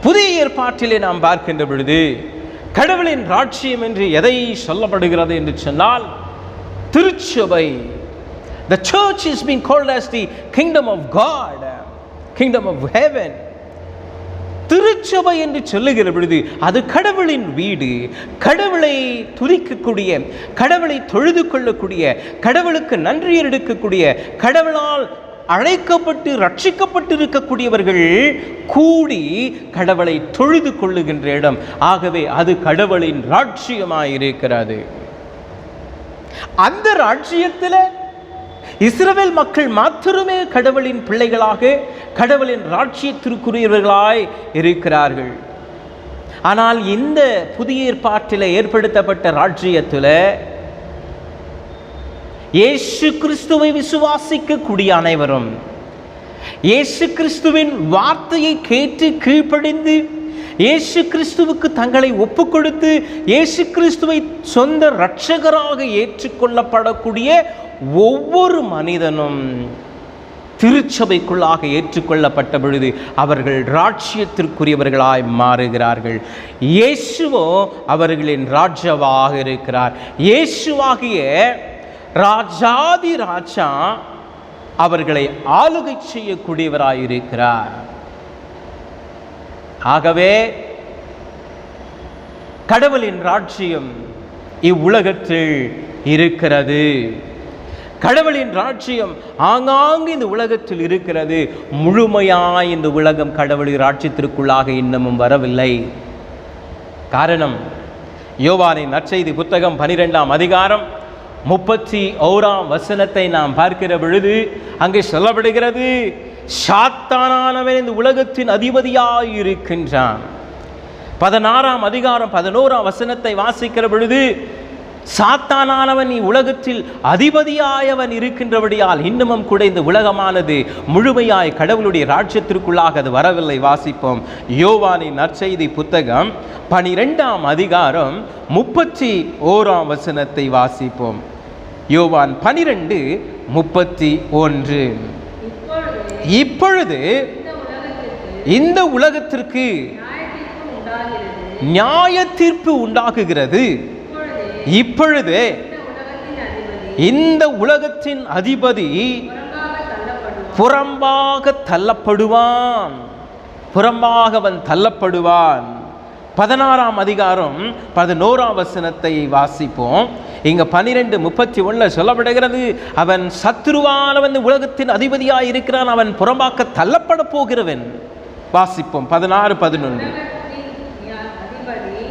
புதிய ஏற்பாட்டிலே நாம் பார்க்கின்ற பொழுது கடவுளின் ராஜ்யம் என்று எதை சொல்லப்படுகிறது என்று சொன்னால், திருச்சபை. The church is being called as the kingdom of God, kingdom of heaven. திருச்சபை என்று சொல்லுகிற பொழுது அது கடவுளின் வீடு, கடவுளை துதிக்கக்கூடிய, கடவுளை தொழுது கொள்ளக்கூடிய, கடவுளுக்கு நன்றி எடுக்கக்கூடிய, கடவுளால் அழைக்கப்பட்டு ரட்சிக்கப்பட்டு இருக்கக்கூடியவர்கள் கூடி கடவுளை தொழுது கொள்ளுகின்ற இடம். ஆகவே அது கடவுளின் ராஜ்யமாயிருக்கிறது. அந்த ராஜ்யத்தில் இஸ்ரவேல் மக்கள் மாத்திரமே கடவுளின் பிள்ளைகளாக, கடவுளின் ராஜ்யத்திற்குரியவர்களாய் இருக்கிறார்கள். ஆனால் இந்த புதிய ஏற்பாட்டில் ஏற்படுத்தப்பட்ட ராஜ்யத்தில் இயேசு கிறிஸ்துவை விசுவாசிக்கக்கூடிய அனைவரும், இயேசு கிறிஸ்துவின் வார்த்தையை கேட்டு கீழ்ப்படிந்து இயேசு கிறிஸ்துவுக்கு தங்களை ஒப்பு கொடுத்து இயேசு கிறிஸ்துவை சொந்த இரட்சகராக ஏற்றுக்கொள்ளப்படக்கூடிய ஒவ்வொரு மனிதனும் திருச்சபைக்குள்ளாக ஏற்றுக்கொள்ளப்பட்ட பொழுது அவர்கள் ராஜ்யத்திற்குரியவர்களாய் மாறுகிறார்கள். இயேசுவோ அவர்களின் ராஜாவாக இருக்கிறார். இயேசுவாகிய ராஜாதி ராஜா அவர்களை ஆளுகை செய்யக்கூடியவராயிருக்கிறார். ஆகவே கடவுளின் ராஜ்யம் இவ்வுலகத்தில் இருக்கிறது. கடவுளின் ராஜ்யம் ஆங்காங்கு இந்த உலகத்தில் இருக்கிறது. முழுமையாய் இந்த உலகம் கடவுளின் ராஜ்யத்திற்குள்ளாக இன்னமும் வரவில்லை. காரணம், யோவானின் நற்செய்தி புத்தகம் 12ஆம் அதிகாரம் 31ஆம் வசனத்தை நாம் பார்க்கிற பொழுது அங்கே சொல்லப்படுகிறது, சாத்தானானவன் இந்த உலகத்தின் அதிபதியாய் இருக்கின்றான். 16ஆம் அதிகாரம் 11ஆம் வசனத்தை வாசிக்கிற பொழுது, சாத்தானானவன் உலகத்தில் அதிபதியாயவன் இருக்கின்றபடியால் இன்னமும் கூட இந்த உலகமானது முழுமையாய் கடவுளுடைய ராஜ்யத்திற்குள்ளாக அது வரவில்லை. வாசிப்போம். யோவானின் நற்செய்தி புத்தகம் 12ஆம் அதிகாரம் 31ஆம் வசனத்தை வாசிப்போம். யோவான் 12:31. இப்பொழுது இந்த உலகத்திற்கு நியாய தீர்ப்பு உண்டாகுகிறது. இப்பொழுது இந்த உலகத்தின் அதிபதி புறம்பாக தள்ளப்படுவான். புறம்பாக அவன் தள்ளப்படுவான். 16ஆம் அதிகாரம் 11ஆம் வசனத்தை வாசிப்போம். இங்க 12:31 சொல்லப்படுகிறது, அவன் சத்துருவானவன் உலகத்தின் அதிபதியாய் இருக்கிறான், அவன் புறம்பாக்க தள்ளப்பட போகிறவன். வாசிப்போம் 16-11.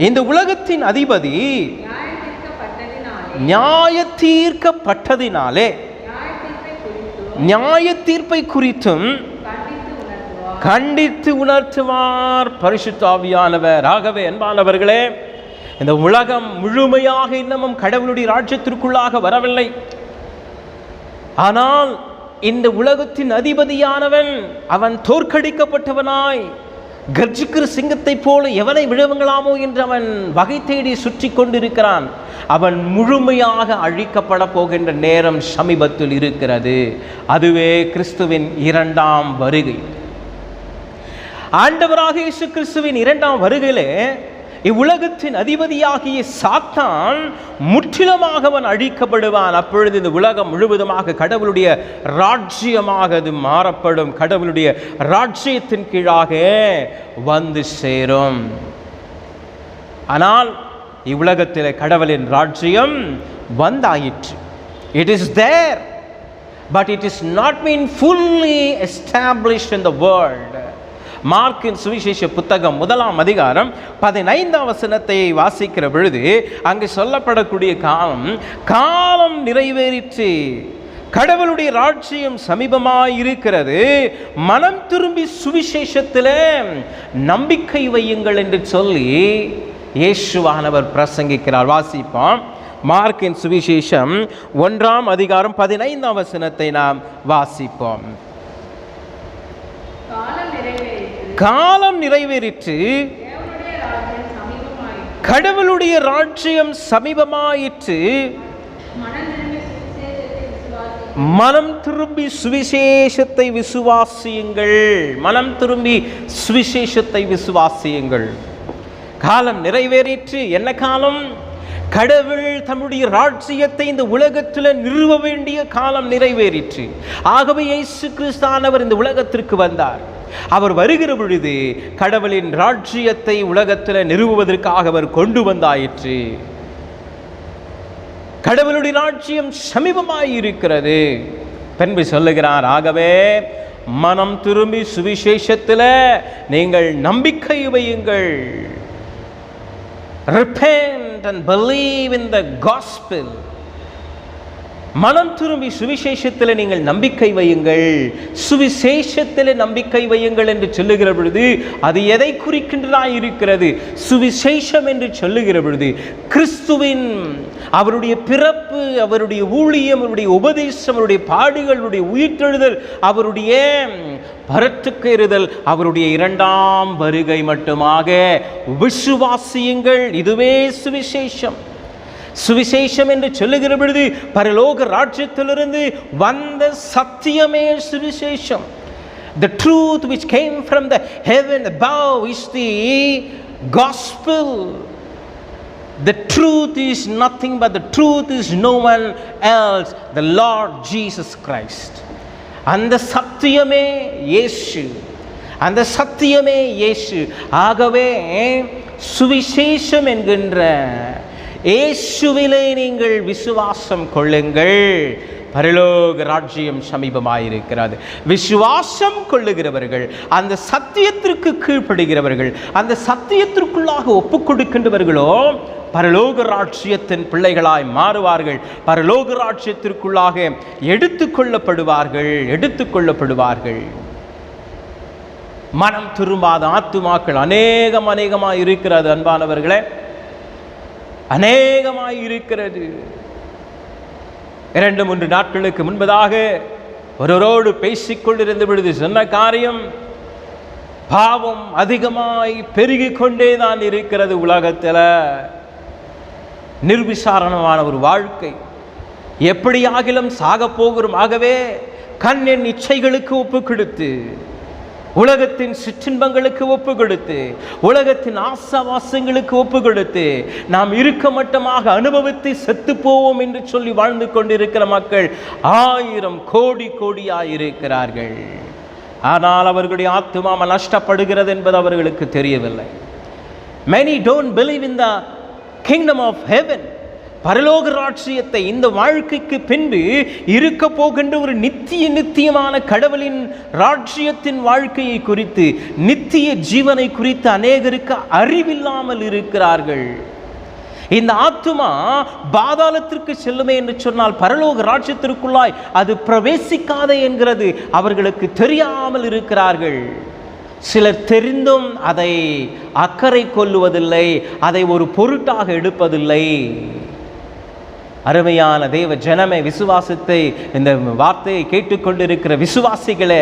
இந்த உலகத்தின் அதிபதி நியாய தீர்க்கப்பட்டதினாலே நியாய தீர்ப்பை குறித்தும் கண்டித்து உணர்த்துவார் பரிசுத்த ஆவியானவர். ஆகவே அன்பானவர்களே, இந்த உலகம் முழுமையாக இன்னமும் கடவுளுடைய ராஜ்யத்திற்குள்ளாக வரவில்லை. ஆனால் இந்த உலகத்தின் அதிபதியானவன் அவன் தோற்கடிக்கப்பட்டவனாய் கர்ஜிக்கிற சிங்கத்தை போல எவனை விழுவங்களாமோ என்று அவன் வகை தேடி சுற்றி கொண்டிருக்கிறான். அவன் முழுமையாக அழிக்கப்பட போகின்ற நேரம் சமீபத்தில் இருக்கிறது. அதுவே கிறிஸ்துவின் 2ஆம் வருகை. ஆண்டவராக இயேசு கிறிஸ்துவின் இரண்டாம் வருகையிலே இவ்வுலகத்தின் அதிபதியாகிய சாத்தான் முற்றிலுமாக அவன் அழிக்கப்படுவான். அப்பொழுது இந்த உலகம் முழுவதுமாக கடவுளுடைய ராஜ்யமாக அது மாறப்படும். கடவுளுடைய ராஜ்யத்தின் கீழாக வந்து சேரும். ஆனால் இவ்வுலகத்தில் கடவுளின் ராஜ்யம் வந்தாயிற்று. It is there, but it is not been fully established in the world. மார்க்கின் சுவிசேஷ புத்தகம் 1ஆம் அதிகாரம் 15ஆம் வசனத்தை வாசிக்கிற பொழுது அங்கு சொல்லப்படக்கூடிய காலம் நிறைவேறிற்று, கடவுளுடைய ராஜ்யம் சமீபமாய் இருக்கிறது, மனம் திரும்பி சுவிசேஷத்திலே நம்பிக்கை வையுங்கள் என்று சொல்லி இயேசுவானவர் பிரசங்கிக்கிறார். வாசிப்போம். மார்க்கின் சுவிசேஷம் 1ஆம் அதிகாரம் 15ஆம் வசனத்தை நாம் வாசிப்போம். காலம் நிறைவேறிற்று, கடவுளுடைய ராஜ்யம் சமீபமாயிற்று, மனம் திரும்பி சுவிசேஷத்தை விசுவாசியுங்கள். மனம் திரும்பி சுவிசேஷத்தை விசுவாசியுங்கள். காலம் நிறைவேறிற்று. என்ன காலம்? கடவுள் தம்முடைய ராஜ்யத்தை இந்த உலகத்தில் நிறுவ வேண்டிய காலம் நிறைவேறிற்று. ஆகவே இயேசு கிறிஸ்தானவர் இந்த உலகத்திற்கு வந்தார். அவர் வருகிற பொழுது கடவுளின் ராஜ்யத்தை உலகத்தில் நிறுவுவதற்காக அவர் கொண்டு வந்தாயிற்று. கடவுளுடைய ராஜ்யம் சமீபமாய் இருக்கிறது என்று சொல்லுகிறார். ஆகவே மனம் திரும்பி சுவிசேஷத்தில் நீங்கள் நம்பிக்கை வையுங்கள். Repent and believe in the gospel. மனம் திரும்பி சுவிசேஷத்தில் நீங்கள் நம்பிக்கை வையுங்கள். சுவிசேஷத்தில் நம்பிக்கை வையுங்கள் என்று சொல்லுகிற பொழுது அது எதை குறிக்கின்றதா இருக்கிறது? சுவிசேஷம் என்று சொல்லுகிற பொழுது கிறிஸ்துவின் அவருடைய பிறப்பு, அவருடைய ஊழியம், அவருடைய உபதேசம், அவருடைய பாடுகள், அவருடைய உயிர்த்தெழுதல், அவருடைய பரத்துக்கேறுதல், அவருடைய இரண்டாம் வருகை மட்டுமாக விசுவாசியுங்கள். இதுவே சுவிசேஷம். சுவிசேஷம் என்று சொல்லுகிற பொழுது பரலோக ராஜ்யத்திலிருந்து வந்த சத்தியமே சுவிசேஷம். The truth which came from the heaven above is the gospel. The truth is nothing but the truth is no one else, the Lord Jesus Christ. அந்த சத்தியமே இயேசு. அந்த சத்தியமே இயேசு. ஆகவே சுவிசேஷம் என்கின்ற இயேசுவிலே நீங்கள் விசுவாசம் கொள்ளுங்கள். பரலோக ராஜ்யம் சமீபமாயிருக்கிறது. விசுவாசம் கொள்ளுகிறவர்கள், அந்த சத்தியத்திற்கு கீழ்ப்படுகிறவர்கள், அந்த சத்தியத்திற்குள்ளாக ஒப்புக் கொடுக்கின்றவர்களோ பரலோக ராஜ்யத்தின் பிள்ளைகளாய் மாறுவார்கள். பரலோக ராஜ்யத்திற்குள்ளாக எடுத்துக்கொள்ளப்படுவார்கள். மனம் திரும்பாத ஆத்துமாக்கள் அநேகமாக இருக்கிறது. அன்பானவர்களே, அநேகமாய் இருக்கிறது. 2-3 நாட்களுக்கு முன்பதாக ஒருவரோடு பேசிக்கொண்டிருந்த பொழுது சொன்ன காரியம், பாவம் அதிகமாய் பெருகிக் கொண்டே தான் இருக்கிறது உலகத்தில். நிர்விசாரணமான ஒரு வாழ்க்கை, எப்படியாகிலும் சாக போகிறோம். ஆகவே கண்ணின் இச்சைகளுக்கு ஒப்பு கொடுத்து, உலகத்தின் சிற்றின்பங்களுக்கு ஒப்பு கொடுத்து, உலகத்தின் ஆசாவாசங்களுக்கு ஒப்பு கொடுத்து, நாம் இருக்க மட்டமாக அனுபவித்து செத்து போவோம் என்று சொல்லி வாழ்ந்து கொண்டிருக்கிற மக்கள் 1000 கோடியாய் இருக்கிறார்கள். ஆனால் அவர்களுடைய ஆத்துமா நஷ்டப்படுகிறது என்பது அவர்களுக்கு தெரியவில்லை. Many don't believe in the kingdom of heaven. பரலோக ராஜ்யத்தை, இந்த வாழ்க்கைக்கு பின்பு இருக்க போகின்ற ஒரு நித்தியமான கடவுளின் ராஜ்யத்தின் வாழ்க்கையை குறித்து, நித்திய ஜீவனை குறித்து அநேகருக்கு அறிவில்லாமல் இருக்கிறார்கள். இந்த ஆத்துமா பாதாளத்திற்கு செல்லுமே என்று சொன்னால் பரலோக ராஜ்யத்திற்குள்ளாய் அது பிரவேசிக்காதே என்கிறது அவர்களுக்கு தெரியாமல் இருக்கிறார்கள். சிலர் தெரிந்தும் அதை அக்கறை கொள்ளுவதில்லை, அதை ஒரு பொருட்டாக எடுப்பதில்லை. அருமையான தேவ ஜனமே, விசுவாசத்தை, இந்த வார்த்தையை கேட்டுக்கொண்டிருக்கிற விசுவாசிகளே,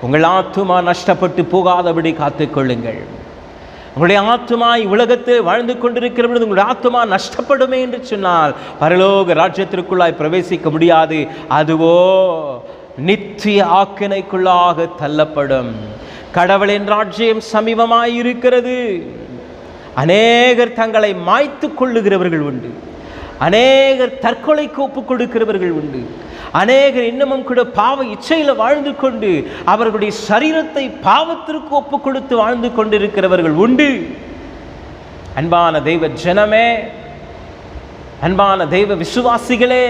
உங்கள் ஆத்துமா நஷ்டப்பட்டு போகாதபடி காத்துக்கொள்ளுங்கள். உங்களுடைய ஆத்துமா உலகத்தில் வாழ்ந்து கொண்டிருக்கிற பொழுது உங்களுடைய ஆத்துமா நஷ்டப்படுமே என்று சொன்னால் பரலோக ராஜ்யத்திற்குள்ளாய் பிரவேசிக்க முடியாது. அதுவோ நித்திய ஆக்கினைக்குள்ளாக தள்ளப்படும். கடவுளின் ராஜ்யம் சமீபமாய் இருக்கிறது. அநேகர் தங்களை மாய்த்து கொள்ளுகிறவர்கள் உண்டு. அநேகர் தற்கொலைக்கு ஒப்புக் கொடுக்கிறவர்கள் உண்டு. அநேகர் இன்னமும் கூட பாவ இச்சையில் வாழ்ந்து கொண்டு அவர்களுடைய சரீரத்தை பாவத்திற்கு ஒப்புக் கொடுத்து வாழ்ந்து கொண்டிருக்கிறவர்கள் உண்டு. அன்பான தெய்வ ஜனமே, அன்பான தெய்வ விசுவாசிகளே,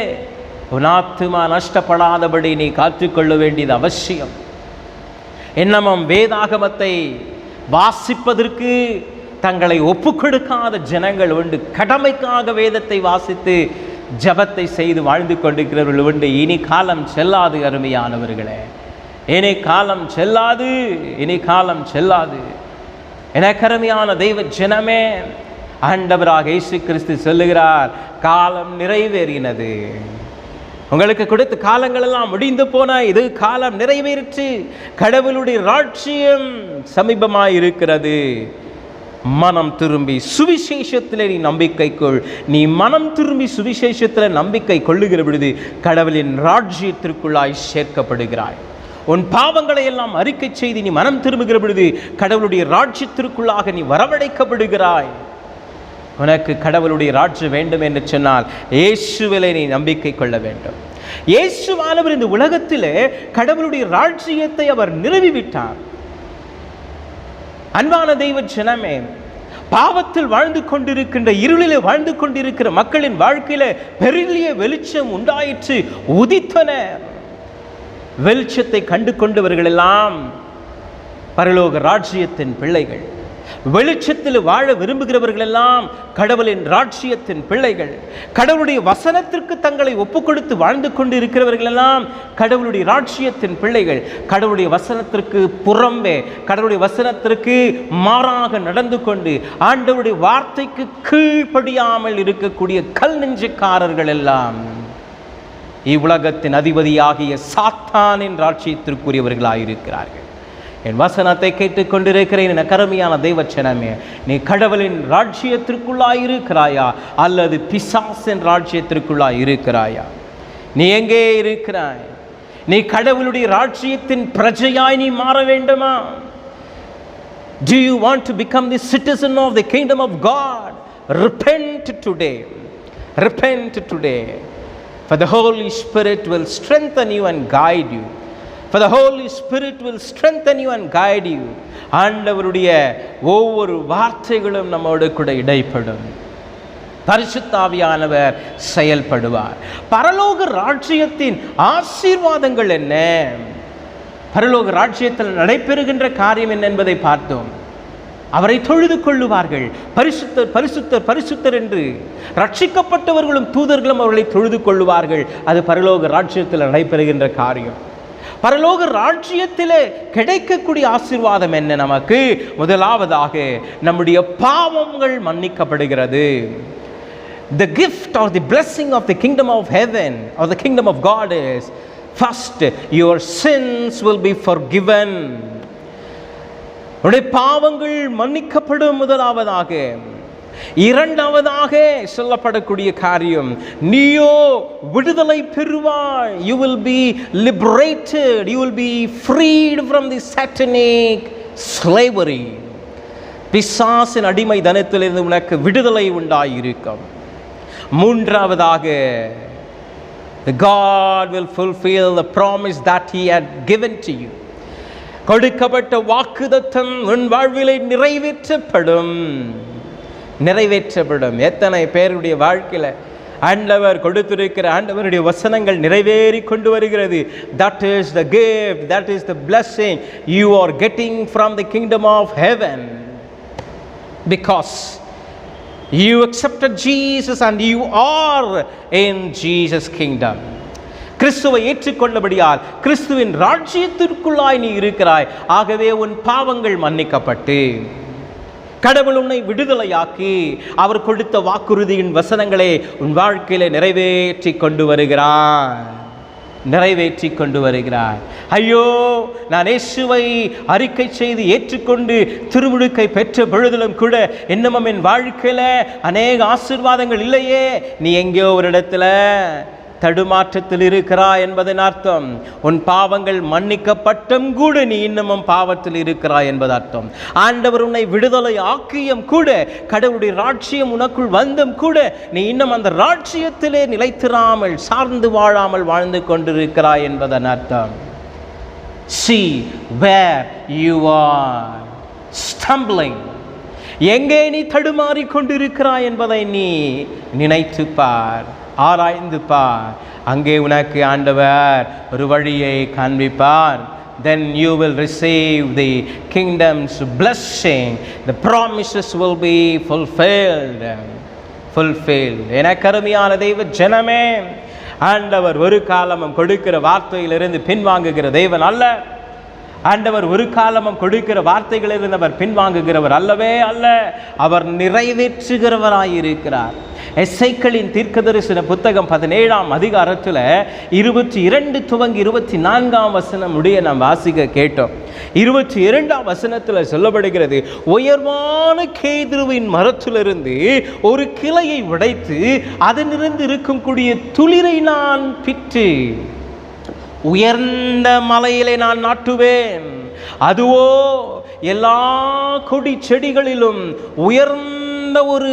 உன் ஆத்துமா நஷ்டப்படாதபடி நீ காத்துக்கொள்ள வேண்டியது அவசியம். இன்னமும் வேதாகமத்தை வாசிப்பதற்கு தங்களை ஒப்புக்கொடுக்காத ஜனங்கள் உண்டு. கடமைக்காக வேதத்தை வாசித்து ஜபத்தை செய்து வாழ்ந்து கொண்டிருக்கிறவர்கள் உண்டு. இனி காலம் செல்லாது அருமையானவர்களே, இனி காலம் செல்லாது, இனி காலம் செல்லாது. எனக்கு அருமையான தெய்வ ஜனமே, ஆண்டவராக இயேசு கிறிஸ்து சொல்லுகிறார், காலம் நிறைவேறினது. உங்களுக்கு கொடுத்த காலங்கள் எல்லாம் முடிந்து போன இது காலம் நிறைவேறிற்று. கடவுளுடைய ராஜ்யம் சமீபமாய் இருக்கிறது. மனம் திரும்பி சுவிசேஷத்தில் நீ நம்பிக்கை கொள். நீ மனம் திரும்பி சுவிசேஷத்தில் நம்பிக்கை கொள்ளுகிற பொழுது கடவுளின் ராஜ்யத்திற்குள்ளாய் சேர்க்கப்படுகிறாய். உன் பாவங்களை எல்லாம் அறிக்கை செய்து நீ மனம் திரும்புகிற பொழுது கடவுளுடைய ராஜ்யத்திற்குள்ளாக நீ வரவழைக்கப்படுகிறாய். உனக்கு கடவுளுடைய ராஜ்யம் வேண்டும் என்று சொன்னால் இயேசுவிலே நீ நம்பிக்கை கொள்ள வேண்டும். இயேசுவானவர் இந்த உலகத்திலே கடவுளுடைய ராஜ்யத்தை அவர் நிறுவிவிட்டார். அன்பான தெய்வ ஜனமே, பாவத்தில் வாழ்ந்து கொண்டிருக்கின்ற, இருளிலே வாழ்ந்து கொண்டிருக்கிற மக்களின் வாழ்க்கையில பெரிய வெளிச்சம் உண்டாயிற்று. உதித்தனர். வெளிச்சத்தை கண்டு கொண்டவர்கள் எல்லாம் பரலோக ராஜ்யத்தின் பிள்ளைகள். வெளிச்சத்தில் வாழ விரும்புகிறவர்கள் எல்லாம் கடவுளின் ராஜ்யத்தின் பிள்ளைகள். கடவுளுடைய வசனத்திற்கு தங்களை ஒப்புக் கொடுத்து வாழ்ந்து கொண்டு இருக்கிறவர்கள் எல்லாம் கடவுளுடைய ராஜ்யத்தின் பிள்ளைகள். கடவுளுடைய வசனத்திற்கு புறம்பே, கடவுளுடைய வசனத்திற்கு மாறாக நடந்து கொண்டு ஆண்டவருடைய வார்த்தைக்கு கீழ்ப்படியாமல் இருக்கக்கூடிய கல் நெஞ்சக்காரர்கள் எல்லாம் இவ்வுலகத்தின் அதிபதியாகிய சாத்தானின் ராஜ்யத்திற்குரியவர்களாயிருக்கிறார்கள். என் வசனத்தை கேட்டுக்கொண்டிருக்கிறேன் என கருமையான தெய்வச்சனமே, நீ கடவுளின் ராஜ்யத்திற்குள்ளாயிருக்கிறாயா அல்லது பிசாசின் ராஜ்யத்திற்குள்ளாய் இருக்கிறாயா? நீ எங்கே இருக்கிறாய்? நீ கடவுளுடைய ராஜ்யத்தின் பிரஜையாய் நீ மாற வேண்டுமா? Do you want to become the citizen of the kingdom of God? Repent today. Repent today. For the Holy Spirit will strengthen you and guide you. For the Holy Spirit will strengthen you and guide you. ஆண்டவருடைய ஒவ்வொரு வார்த்தைகளும் நம்மோடு கூட இடைப்படும். பரிசுத்த ஆவியானவர் செயல்படுவார். பரலோக ராஜ்யத்தின் ஆசீர்வாதங்கள் என்ன? பரலோக ராஜ்யத்தில் நடைபெறுகின்ற காரியம் என்ன என்பதை பார்த்தோம். அவரை தொழுது கொள்ளுவார்கள். பரிசுத்தர் பரிசுத்தர் பரிசுத்தர் என்று ரட்சிக்கப்பட்டவர்களும் தூதர்களும் அவர்களை தொழுது கொள்ளுவார்கள். அது பரலோக ராஜ்யத்தில் நடைபெறுகின்ற காரியம். பரலோக ராஜ்யத்திலே கிடைக்கக்கூடிய ஆசீர்வாதம் என்ன? நமக்கு முதலாவதாக நம்முடைய பாவங்கள் மன்னிக்கப்படுகிறது. The gift or the blessing of the kingdom of heaven or the kingdom of God is, first, your sins will be forgiven. உடைய பாவங்கள் மன்னிக்கப்படும் முதலாவதாக. இரண்டாவதாக சொல்லப்படக்கூடிய காரியம், நீயோ விடுதலை பெறுவாய். You will be liberated. You will be freed from the satanic slavery. பிசாசின் அடிமை தனத்திலிருந்து உனக்கு விடுதலை உண்டாயிருக்கும். மூன்றாவதாக, God will fulfill the promise that He had given to you. கொடுக்கப்பட்ட வாக்குத்தத்தம் உன் வாழ்விலே நிறைவேற்றப்படும். நிறைவேற்றப்படும். எத்தனை பேருடைய வாழ்க்கையில ஆண்டவர் கொடுத்திருக்கிற ஆண்டவருடைய வசனங்கள் நிறைவேறி கொண்டு வருகிறது. That is the gift, that is the blessing you are getting from the kingdom of heaven, because you accepted Jesus and you are in Jesus kingdom. கிறிஸ்துவை ஏற்றுக்கொண்டபடியால் கிறிஸ்துவின் ராஜ்யத்திற்குள்ளாய் நீ இருக்கிறாய். ஆகவே உன் பாவங்கள் மன்னிக்கப்பட்டு கடவுள் உன்னை விடுதலையாக்கி அவர் கொடுத்த வாக்குறுதியின் வசனங்களை உன் வாழ்க்கையில நிறைவேற்றி கொண்டு வருகிறார். நிறைவேற்றி கொண்டு வருகிறார். ஐயோ, நான் இயேசுவை அறிக்கை செய்து ஏற்றுக்கொண்டு திருமுழுக்கை பெற்ற பொழுதிலும் கூட இன்னமும் என் வாழ்க்கையில அநேக ஆசீர்வாதங்கள் இல்லையே. நீ எங்கேயோ ஒரு இடத்துல தடுமாற்றத்தில் இருக்கிறாய் என்பதன் அர்த்தம் உன் பாவங்கள் மன்னிக்கப்பட்டும் கூட நீ இன்னமும் பாவத்தில் இருக்கிறாய் என்பது அர்த்தம். ஆண்டவர் உன்னை விடுதலை ஆக்கியும் கூட, கடவுளுடைய ராட்சியம் உனக்குள் வந்தும் கூட நீ இன்னும் அந்த ராட்சியத்திலே நிலைத்திராமல் சார்ந்து வாழாமல் வாழ்ந்து கொண்டிருக்கிறாய் என்பதன் அர்த்தம். See where you are stumbling. எங்கே நீ தடுமாறி கொண்டிருக்கிறாய் என்பதை நீ நினைத்து பார், ஆராய்ந்து பார். அங்கே உனக்கு ஆண்டவர் ஒரு வழியை காண்பிப்பார். Then you will receive the kingdom's blessing. The promises will be fulfilled. எனக்கு அருமையான தெய்வ ஜனமே, ஆண்டவர் ஒரு காலமும் கொடுக்கிற வார்த்தையிலிருந்து பின்வாங்குகிற தேவன் அல்ல. ஆண்டவர் ஒரு காலமும் கொடுக்கிற வார்த்தைகளிலிருந்து அவர் பின்வாங்குகிறவர் அல்லவே அல்ல. அவர் நிறைவேற்றுகிறவராயிருக்கிறார். எசேக்கியேலின் தீர்க்கதரிசன புத்தகம் 17ஆம் அதிகாரத்தில் 22 துவங்கி 24ஆம் வசனம் முடிய நாம் வாசிக்க கேட்டோம். 22ஆம் வசனத்தில் சொல்லப்படுகிறது, உயர்வான கேதுருவின் மரத்திலிருந்து ஒரு கிளையை உடைத்து அதனிருந்து இருக்கக்கூடிய துளிரை நான் பிட்டு உயர்ந்த மலையிலே நான் நாட்டுவேன். அதுவோ எல்லா கொடி செடிகளிலும் உயர்ந்த ஒரு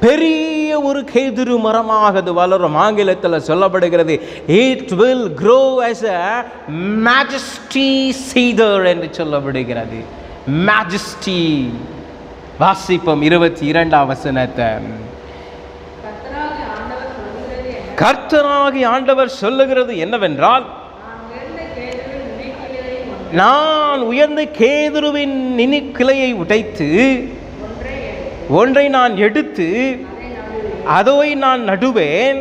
பெரிய ஒரு கேதுரு மரமாக அது வளரும். ஆங்கிலத்தில் சொல்லப்படுகிறது, it will grow as a majesty cedar என்று சொல்லப்படுகிறது. majesty. வாசிப்போம் 22ஆம் வசனத்தை. கர்த்தராகிய ஆண்டவர் சொல்லுகிறது என்னவென்றால், நான் உயர்ந்த கேதுருவின் நுனிக்கிளையை உடைத்து ஒன்றை நான் எடுத்து அதை நான் நடுவேன்.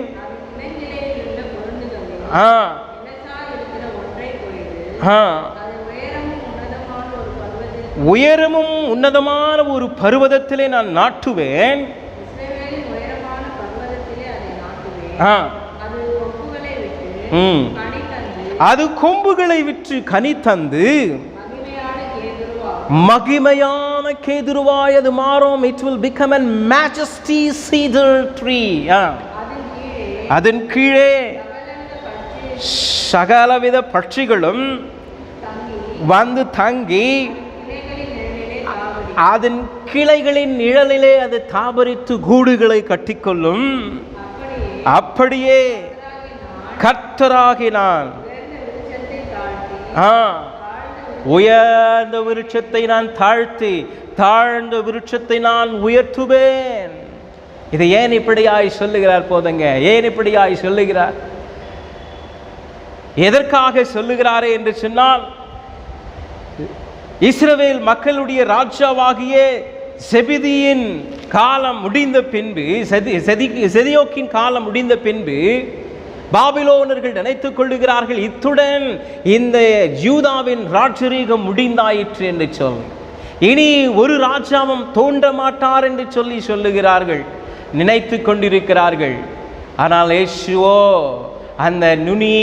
உயரமும் உன்னதமான ஒரு பர்வதத்திலே நான் நாட்டுவேன். அது கொம்புகளை விற்று கனி தந்து மகிமையான கேதுருவாய் அது மாறும். It will become a majesty cedar tree. அதன் கீழே சகலவித பட்சிகளும் வந்து தங்கி அதன் கிளைகளின் நிழலிலே அது தாபரித்து கூடுகளை கட்டிக்கொள்ளும். அப்படியே கர்த்தராகி நான் உயர்ந்த விருட்சத்தை நான் தாழ்த்தி தாழ்ந்த விருட்சத்தை நான் உயர்த்துவேன். இதை ஏன் இப்படியாய் சொல்லுகிறார்? போதுங்க, ஏன் இப்படியாய் சொல்லுகிறார்? எதற்காக சொல்லுகிறாரே என்று சொன்னால், இஸ்ரவேல் மக்களுடைய ராஜாவாகிய செபிதியின் காலம் முடிந்த பின்பு, செதியோக்கின் காலம் முடிந்த பின்பு பாபிலோனர்கள் நினைத்துக் கொள்ளுகிறார்கள், இத்துடன் இந்த யூதாவின் ராஜரீகம் முடிந்தாயிற்று என்று சொல்லி இனி ஒரு ராஜாவும் தோன்ற மாட்டார் என்று சொல்லுகிறார்கள், நினைத்து கொண்டிருக்கிறார்கள். ஆனால் இயேசுவோ அந்த நுனி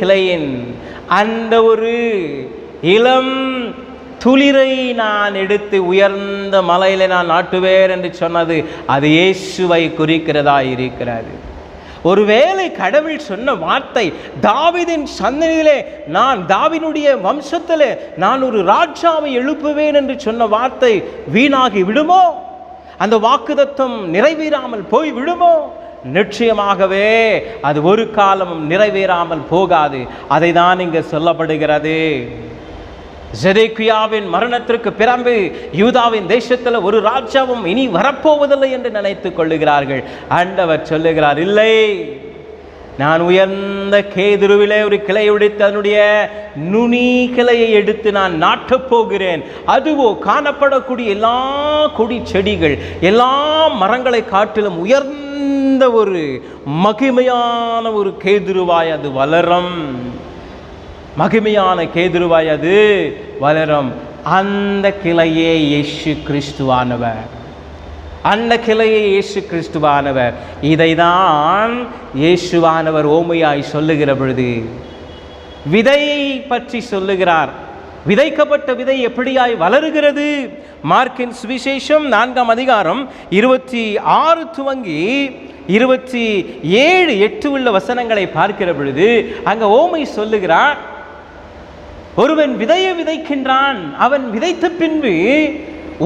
கிளையின் அந்த ஒரு இளம் துளிரை நான் எடுத்து உயர்ந்த மலையில நான் நாட்டுவேன் என்று சொன்னது அது இயேசுவை குறிக்கிறதா இருக்கிறது. ஒருவேளை கடவுள் சொன்ன வார்த்தை, தாவீதின் சந்ததியிலே நான் தாவீதுடைய வம்சத்திலே நான் ஒரு ராஜாவை எழுப்புவேன் என்று சொன்ன வார்த்தை வீணாகி விடுமோ? அந்த வாக்குத்தத்தம் நிறைவேறாமல் போய் விடுமோ? நிச்சயமாகவே அது ஒரு காலமும் நிறைவேறாமல் போகாது. அதை தான் இங்கு சொல்லப்படுகிறது. செதேக்கியாவின் மரணத்திற்கு பிறகு யூதாவின் தேசத்தில் ஒரு ராஜாவும் இனி வரப்போவதில்லை என்று நினைத்துக் கொள்ளுகிறார்கள். ஆண்டவர் சொல்லுகிறார், இல்லை, நான் உயர்ந்த கேதுருவிலே ஒரு கிளை உடைத்து அதனுடைய நுனி கிளையை எடுத்து நான் நாட்டப் போகிறேன். அதுவோ காணப்படக்கூடிய எல்லா கொடி செடிகள் எல்லா மரங்களை காட்டிலும் உயர்ந்த ஒரு மகிமையான ஒரு கேதுருவாய் அது வளரும். மகிமையான கேதுருவாய் அது வளரும். அந்த கிளையே இயேசு கிறிஸ்துவானவர். அந்த கிளையே இயேசு கிறிஸ்துவானவர். இதை தான் இயேசுவானவர் ஓமையாய் சொல்லுகிற பொழுது விதையை பற்றி சொல்லுகிறார். விதைக்கப்பட்ட விதை எப்படியாய் வளருகிறது? மார்க்கின் சுவிசேஷம் 4ஆம் அதிகாரம் 26 துவங்கி 27:8 உள்ள வசனங்களை பார்க்கிற பொழுது அங்க ஓமை சொல்லுகிறார், ஒருவன் விதையை விதைக்கின்றான், அவன் விதைத்த பின்பு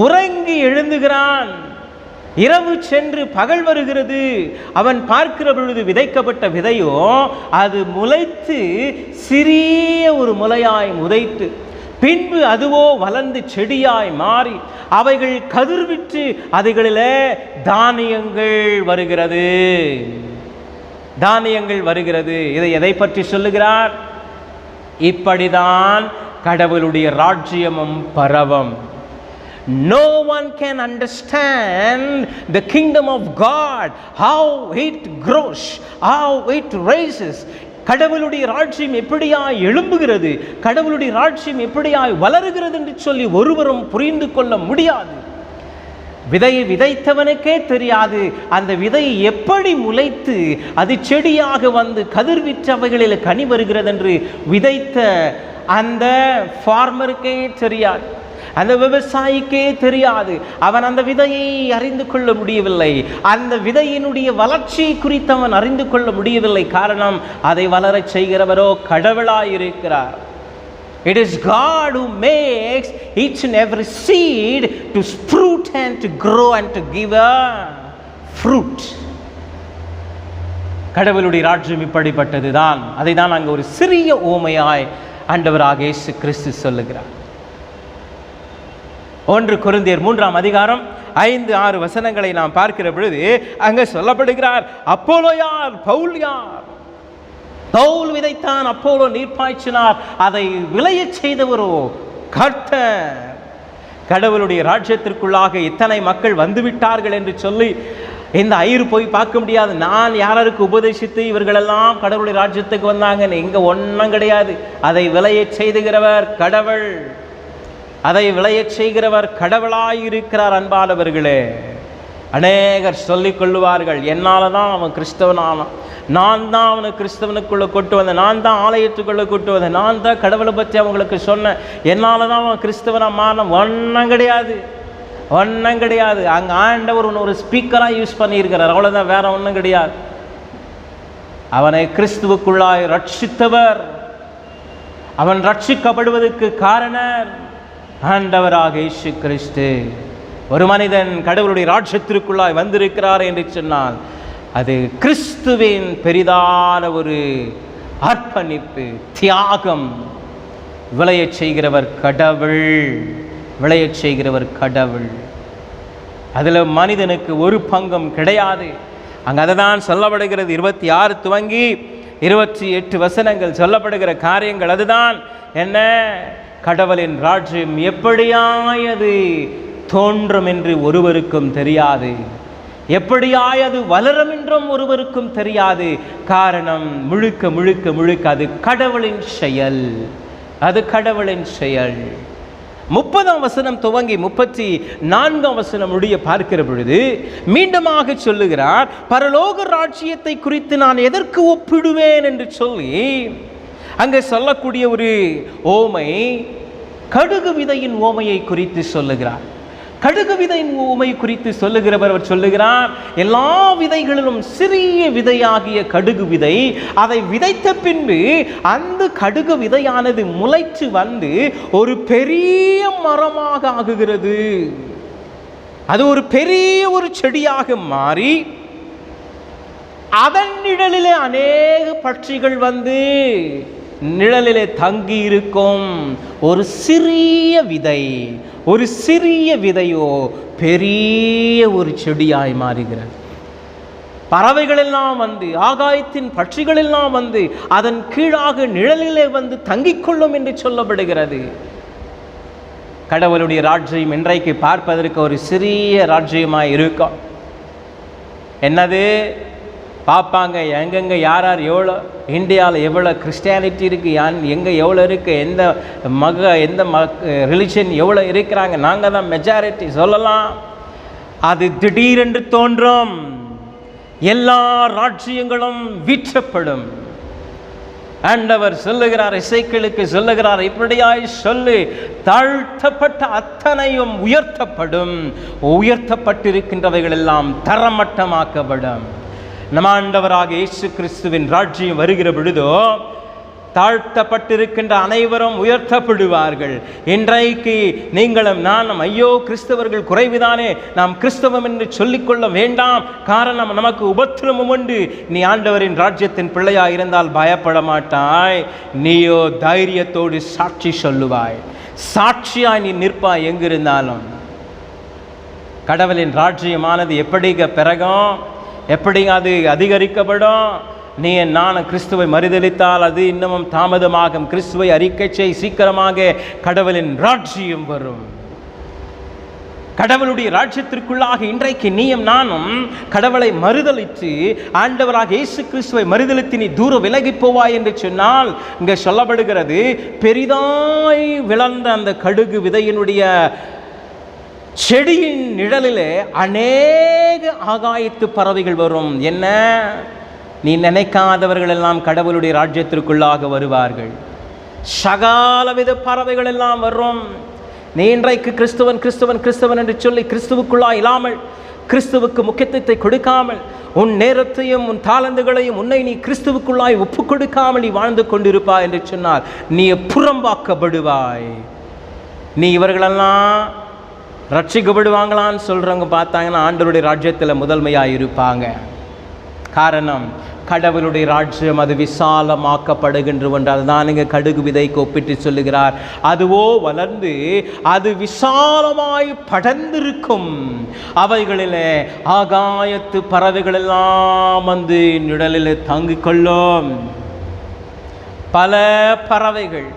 உறங்கி எழுந்துகிறான், இரவு சென்று பகல் வருகிறது, அவன் பார்க்கிற பொழுது விதைக்கப்பட்ட விதையோ அது முளைத்து சிறிய ஒரு முளையாய் முளைத்து பின்பு அதுவோ வளர்ந்து செடியாய் மாறி அவைகள் கதிர்விட்டு அதுகளிலே தானியங்கள் வருகிறது. தானியங்கள் வருகிறது. இதை எதை பற்றி சொல்லுகிறார்? இப்படிதான் கடவுளுடைய ராஜ்யமும் பரவும். No one can understand the kingdom of God, how it grows, how it raises. கடவுளுடைய ராஜ்யம் எப்படியாய் எழும்புகிறது, கடவுளுடைய ராஜ்யம் எப்படியாய் வளருகிறது என்று சொல்லி ஒருவரும் புரிந்து கொள்ள முடியாது. விதையை விதைத்தவனுக்கே தெரியாது அந்த விதை எப்படி முளைத்து அது செடியாக வந்து கதிர்விற்று அவைகளில் கனி வருகிறது என்று விதைத்த அந்த ஃபார்மருக்கே தெரியாது, அந்த விவசாயிக்கே தெரியாது. அவன் அந்த விதையை அறிந்து கொள்ள முடியவில்லை, அந்த விதையினுடைய வளர்ச்சி குறித்து அவன் அறிந்து கொள்ள முடியவில்லை. காரணம், அதை வளரச் செய்கிறவரோ கடவுளாயிருக்கிறார். It is God who makes each and every seed to sprout and to grow and to give a fruit. கடவுளுடைய ராஜ்யம் இப்படிப்பட்டதுதான். அதை தான் அங்கே ஒரு சிறிய ஓமையாய் ஆண்டவராக இயேசு கிறிஸ்து சொல்லுகிறார். 1 கொரிந்தியர் 3:5-6 வசனங்களை நாம் பார்க்கிற பொழுது அங்கே சொல்லப்படுகிறார், அப்போலோ யார், பவுல் யார்? பவுல் விதைத்தான், அப்போலோ நீர் பாய்ச்சினார், அதை விளையச் செய்தவரோ கர்த்தர். கடவுளுடைய ராஜ்யத்திற்குள்ளாக இத்தனை மக்கள் வந்துவிட்டார்கள் என்று சொல்லி இந்த ஐயர் போய் பார்க்க முடியாது. நான் யாருக்கு உபதேசித்து இவர்களெல்லாம் கடவுளுடைய ராஜ்யத்துக்கு வந்தாங்க, இங்க ஒன்றும் கிடையாது. அதை விளையச் செய்துகிறவர் கடவுள், அதை விளையச் செய்கிறவர் கடவுளாயிருக்கிறார். அன்பானவர்களே, அநேகர் சொல்லிக் கொள்ளுவார்கள், என்னால் தான் அவன் கிறிஸ்தவனானான், நான் தான் அவனை கிறிஸ்தவனுக்குள்ளே கொண்டு வந்தேன், நான் தான் ஆலயத்துக்குள்ளே கொண்டு வந்தேன், நான் தான் கடவுளை பற்றி அவங்களுக்கு சொன்னேன், என்னால் தான் அவன் கிறிஸ்தவனாக மாறினான். ஒன்றும் கிடையாது, ஒன்றும் கிடையாது. அங்கே ஆண்டவர் ஒரு ஸ்பீக்கராக யூஸ் பண்ணியிருக்கிறார், அவ்வளோதான், வேற ஒன்றும் கிடையாது. அவனை கிறிஸ்துவுக்குள்ளாய் ரட்சித்தவர், அவன் ரட்சிக்கப்படுவதற்கு காரணர் ஆண்டவராக இயேசு கிறிஸ்து. ஒரு மனிதன் கடவுளுடைய ராஜ்யத்திற்குள்ளாய் வந்திருக்கிறார் என்று சொன்னால் அது கிறிஸ்துவின் பெரிதான ஒரு அர்ப்பணிப்பு, தியாகம். விளையச் செய்கிறவர் கடவுள், விளையச் செய்கிறவர் கடவுள். அதில் மனிதனுக்கு ஒரு பங்கும் கிடையாது. அங்கே அதை தான் சொல்லப்படுகிறது. 26 துவங்கி 28 வசனங்கள் சொல்லப்படுகிற காரியங்கள் அதுதான். என்ன? கடவுளின் ராஜ்யம் எப்படியாயது தோன்றும் என்று ஒருவருக்கும் தெரியாது, எப்படியாயது வளரும் என்றும் ஒருவருக்கும் தெரியாது. காரணம், முழுக்க முழுக்க முழுக்க அது கடவுளின் செயல், அது கடவுளின் செயல். 30ஆம் வசனம் துவங்கி 34ஆம் வசனம் முடிய பார்க்கிற பொழுது மீண்டுமாக சொல்லுகிறார், பரலோக ராஜ்யத்தை குறித்து நான் எதற்கு ஒப்பிடுவேன் என்று சொல்லி அங்கே சொல்லக்கூடிய ஒரு ஓமை கடுகு விதையின் ஓமையை குறித்து சொல்லுகிறார். கடுகு விதையின் ஓமை குறித்து சொல்லுகிறவர் சொல்லுகிறார், எல்லா விதைகளிலும் சிறிய விதையாகிய கடுகு விதை, அதை விதைத்த பின்பு அந்த கடுகு விதையானது முளைத்து வந்து ஒரு பெரிய மரமாக ஆகுகிறது. அது ஒரு பெரிய ஒரு செடியாக மாறி அதன் நிழலிலே அநேக பட்சிகள் வந்து நிழலிலே தங்கி இருக்கும். ஒரு சிறிய விதை, ஒரு சிறிய விதையோ பெரிய ஒரு செடியாய் மாறுகிறது. பறவைகள் எல்லாம் வந்து, ஆகாயத்தின் பட்சிகள் எல்லாம் வந்து அதன் கீழாக நிழலிலே வந்து தங்கிக் கொள்ளும் என்று சொல்லப்படுகிறது. கடவுளுடைய ராஜ்யம் இன்றைக்கு பார்ப்பதற்கு ஒரு சிறிய ராஜ்யமாய் இருக்கும். என்னது பார்ப்பாங்க, எங்கெங்கே யார் யார் எவ்வளோ, இந்தியாவில் எவ்வளோ கிறிஸ்டியானிட்டி இருக்குது, எங்கே எவ்வளோ இருக்குது, எந்த ரிலிஜன் எவ்வளோ இருக்கிறாங்க, நாங்கள் தான் மெஜாரிட்டி சொல்லலாம். அது திடீரென்று தோன்றும், எல்லா ராஜ்யங்களும் வீற்றப்படும். ஆண்டவர் சொல்லுகிறார், எசேக்கியேலுக்கு சொல்லுகிறார், இப்படியாய் சொல்லு, தாழ்த்தப்பட்ட அத்தனையும் உயர்த்தப்படும், உயர்த்தப்பட்டிருக்கின்றவைகள் எல்லாம் தரமட்டமாக்கப்படும். நம் ஆண்டவராக இயேசு கிறிஸ்துவின் ராஜ்யம் வருகிற பொழுதோ தாழ்த்தப்பட்டிருக்கின்ற அனைவரும் உயர்த்தப்படுவார்கள். இன்றைக்கு நீங்களும் நானும் ஐயோ கிறிஸ்தவர்கள் குறைவுதானே, நாம் கிறிஸ்தவம் என்று சொல்லிக்கொள்ள வேண்டாம், காரணம் நமக்கு உபத்திரமும் உண்டு. நீ ஆண்டவரின் ராஜ்யத்தின் பிள்ளையாய் இருந்தால் பயப்பட மாட்டாய், நீயோ தைரியத்தோடு சாட்சி சொல்லுவாய், சாட்சியாய் நீ நிற்பாய். எங்கிருந்தாலும் கடவுளின் ராஜ்யமானது எப்படி பிறகும், எப்படி அது அதிகரிக்கப்படும்? நீ நானும் கிறிஸ்துவை மறுதலித்தால் அது இன்னமும் தாமதமாகும். கிறிஸ்துவை அறிக்கை செய், சீக்கிரமாக கடவுளின் ராஜ்யம் வரும். கடவுளுடைய ராஜ்யத்திற்குள்ளாக இன்றைக்கு நீயும் நானும் கடவுளை மறுதலித்து ஆண்டவராக இயேசு கிறிஸ்துவை மறுதலித்து நீ தூர விலகி போவாய் என்று சொன்னால், இங்கே சொல்லப்படுகிறது, பெரிதாய் விளர்ந்த அந்த கடுகு விதையினுடைய செடியின் நிழலிலே அநேக ஆகாயத்து பறவைகள் வரும். என்ன, நீ நினைக்காதவர்கள் எல்லாம் கடவுளுடைய ராஜ்யத்திற்குள்ளாக வருவார்கள். சகலவித பறவைகள் எல்லாம் வரும். நீ இன்றைக்கு கிறிஸ்துவன் கிறிஸ்துவன் கிறிஸ்துவன் என்று சொல்லி கிறிஸ்துவுக்குள்ளா இல்லாமல், கிறிஸ்துவுக்கு முக்கியத்துவத்தை கொடுக்காமல், உன் நேரத்தையும் உன் தாளந்துகளையும் உன்னை நீ கிறிஸ்துவுக்குள்ளாய் ஒப்பு கொடுக்காமல் நீ வாழ்ந்து கொண்டிருப்பாய் என்று சொன்னால் நீ புறம்பாக்கப்படுவாய். நீ இவர்களெல்லாம் ரட்சிக்கப்படுவாங்களான்னு சொல்கிறவங்க பார்த்தாங்கன்னா ஆண்டவருடைய ராஜ்யத்தில் முதன்மையாக இருப்பாங்க. காரணம், கடவுளுடைய ராஜ்யம் அது விசாலமாக்கப்படுகின்ற ஒன்று. அதுதான் இங்கே கடுகு விதைக்கு ஒப்பிட்டு சொல்லுகிறார். அதுவோ வளர்ந்து அது விசாலமாய் படர்ந்திருக்கும். அவைகளிலே ஆகாயத்து பறவைகள் எல்லாம் வந்து நிழலில் தங்கிக் கொள்ளும். பல பறவைகள்,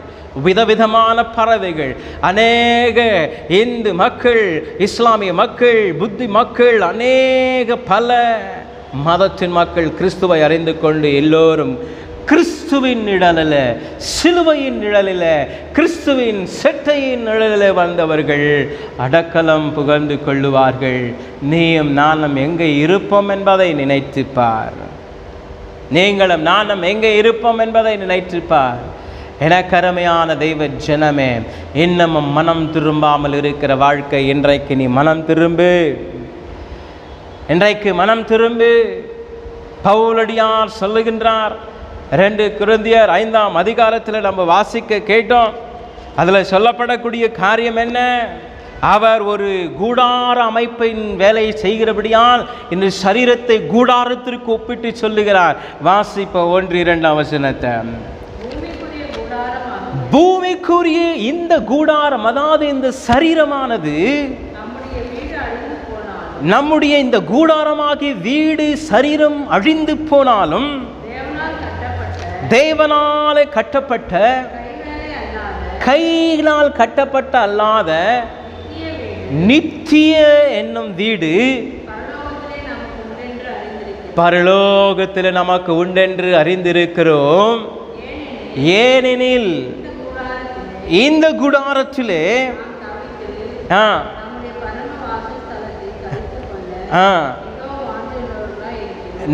விதவிதமான பறவைகள், அநேக இந்து மக்கள், இஸ்லாமிய மக்கள், புத்தி மக்கள், அநேக பல மதத்தின் மக்கள் கிறிஸ்துவை அறிந்து கொண்டு எல்லோரும் கிறிஸ்துவின் நிழலில், சிலுவையின் நிழலில், கிறிஸ்துவின் செட்டையின் நிழலில் வந்தவர்கள் அடக்கலம் புகழ்ந்து கொள்ளுவார்கள். நீயும் நானும் எங்கே இருப்போம் என்பதை நினைத்துப்பார். நீங்களும் நானும் எங்கே இருப்போம் என்பதை நினைத்துப்பார். எனக்கருமையான தெய்வ ஜனமே, இன்னமும் மனம் திரும்பாமல் இருக்கிற வாழ்க்கை, இன்றைக்கு நீ மனம் திரும்பு. இன்றைக்கு மனம் திரும்பு. பவுலடியார் சொல்லுகின்றார், 2 கொரிந்தியர் 5ஆம் அதிகாரத்தில் நம்ம வாசிக்க கேட்டோம். அதில் சொல்லப்படக்கூடிய காரியம் என்ன? அவர் ஒரு கூடார அமைப்பின் வேலையை செய்கிறபடியால் இந்த சரீரத்தை கூடாரத்திற்கு ஒப்பிட்டு சொல்லுகிறார். வாசிப்ப 1-2 வசனத்தை. பூமிக்குரிய இந்த கூடாரம், அதாவது இந்த சரீரமானது, நம்முடைய இந்த கூடாரமாகிய வீடு சரீரம் அழிந்து போனாலும் தேவனாலே கட்டப்பட்ட, கையினால் கட்டப்பட்ட அல்லாத நித்திய என்னும் வீடு பரலோகத்தில் நமக்கு உண்டென்று அறிந்திருக்கிறோம். ஏனெனில் இந்த கூடாரத்திலே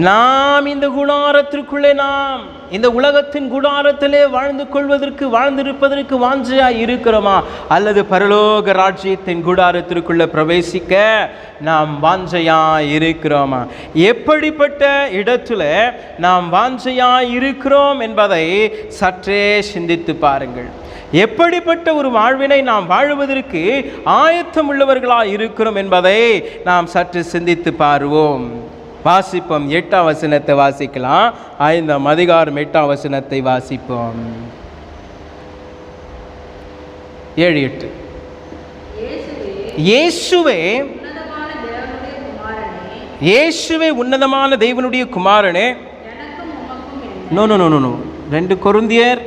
நாம் இந்த கூடாரத்திற்குள்ளே, நாம் இந்த உலகத்தின் கூடாரத்திலே வாழ்ந்திருப்பதற்கு வாஞ்சையாய் இருக்கிறோமா, அல்லது பரலோக ராஜ்யத்தின் கூடாரத்திற்குள்ளே பிரவேசிக்க நாம் வாஞ்சையாய் இருக்கிறோமா? எப்படிப்பட்ட இடத்துல நாம் வாஞ்சையாய் இருக்கிறோம் என்பதை சற்றே சிந்தித்து பாருங்கள். எப்படிப்பட்ட ஒரு வாழ்வினை நாம் வாழுவதற்கு ஆயத்தம் உள்ளவர்களாய் இருக்கிறோம் என்பதை நாம் சற்று சிந்தித்து பாருவோம். வாசிப்போம். 8ஆம் வசனத்தை வாசிக்கலாம். 5ஆம் அதிகாரம் 8ஆம் வசனத்தை வாசிப்போம். 7-8. இயேசுவே உன்னதமான தேவனுடைய குமாரனே. நோ 2 கொரிந்தியர்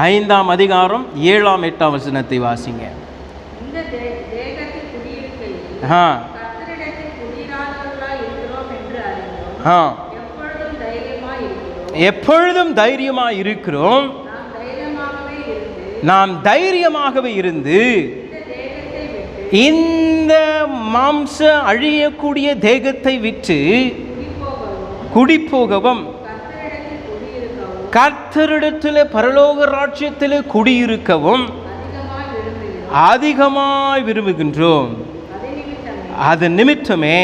5ஆம் அதிகாரம் 7ஆம் 8ஆம் வசனத்தை வாசிங்க. எப்பொழுதும் தைரியமாய் இருக்கிறோம். நாம் தைரியமாகவே இருந்து இந்த மாம்ச அழியக்கூடிய தேகத்தை விட்டு குடிப்போகவும் கர்த்தரிடத்திலே பரலோக ராஜ்யத்திலே குடியிருக்கவும் அதிகமாய் விரும்புகின்றோம். அது நிமித்தமே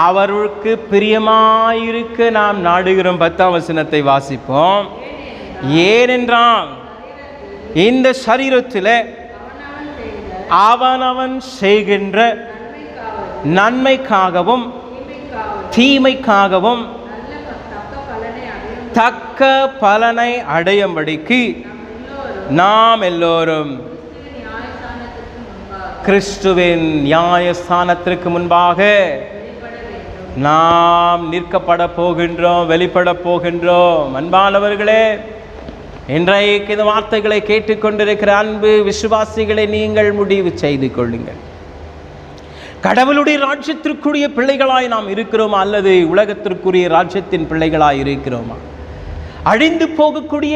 அவருக்கு பிரியமாயிருக்க நாம் நாடுகிறோம். 10ஆம் வசனத்தை வாசிப்போம். ஏனென்றால் இந்த சரீரத்தில் அவனவன் செய்கின்ற நன்மைக்காகவும் தீமைக்காகவும் தக்க பலனை அடையும்படிக்கு நாம் எல்லோரும் கிறிஸ்துவின் நியாயஸ்தானத்திற்கு முன்பாக நாம் நிற்கப்பட போகின்றோம், வெளிப்பட போகின்றோம். அன்பானவர்களே, இன்றைக்கு இந்த வார்த்தைகளை கேட்டுக்கொண்டிருக்கிற அன்பு விசுவாசிகளை நீங்கள் முடிவு செய்து கொள்ளுங்கள். கடவுளுடைய ராஜ்யத்திற்குரிய பிள்ளைகளாய் நாம் இருக்கிறோமா, அல்லது உலகத்திற்குரிய ராஜ்யத்தின் பிள்ளைகளாய் இருக்கிறோமா? அழிந்து போகக்கூடிய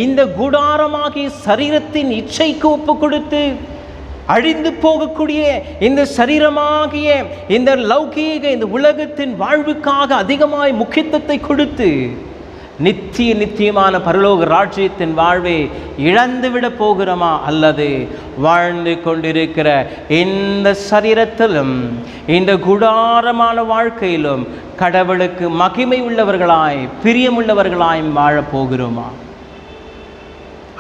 இந்த கூடாரமாகிய சரீரத்தின் இச்சைக்கு ஒப்பு கொடுத்து, அழிந்து போகக்கூடிய இந்த சரீரமாகிய இந்த லௌகீக இந்த உலகத்தின் வாழ்வுக்காக அதிகமாய் முக்கியத்துவத்தை கொடுத்து நித்தியமான பரலோக ராஜ்யத்தின் வாழ்வை இழந்துவிட போகிறோமா, அல்லது வாழ்ந்து கொண்டிருக்கிற இந்த சரீரத்திலும் இந்த கூடாரமான வாழ்க்கையிலும் கடவுளுக்கு மகிமை உள்ளவர்களாய் பிரியமுள்ளவர்களாய் வாழப் போகிறோமா?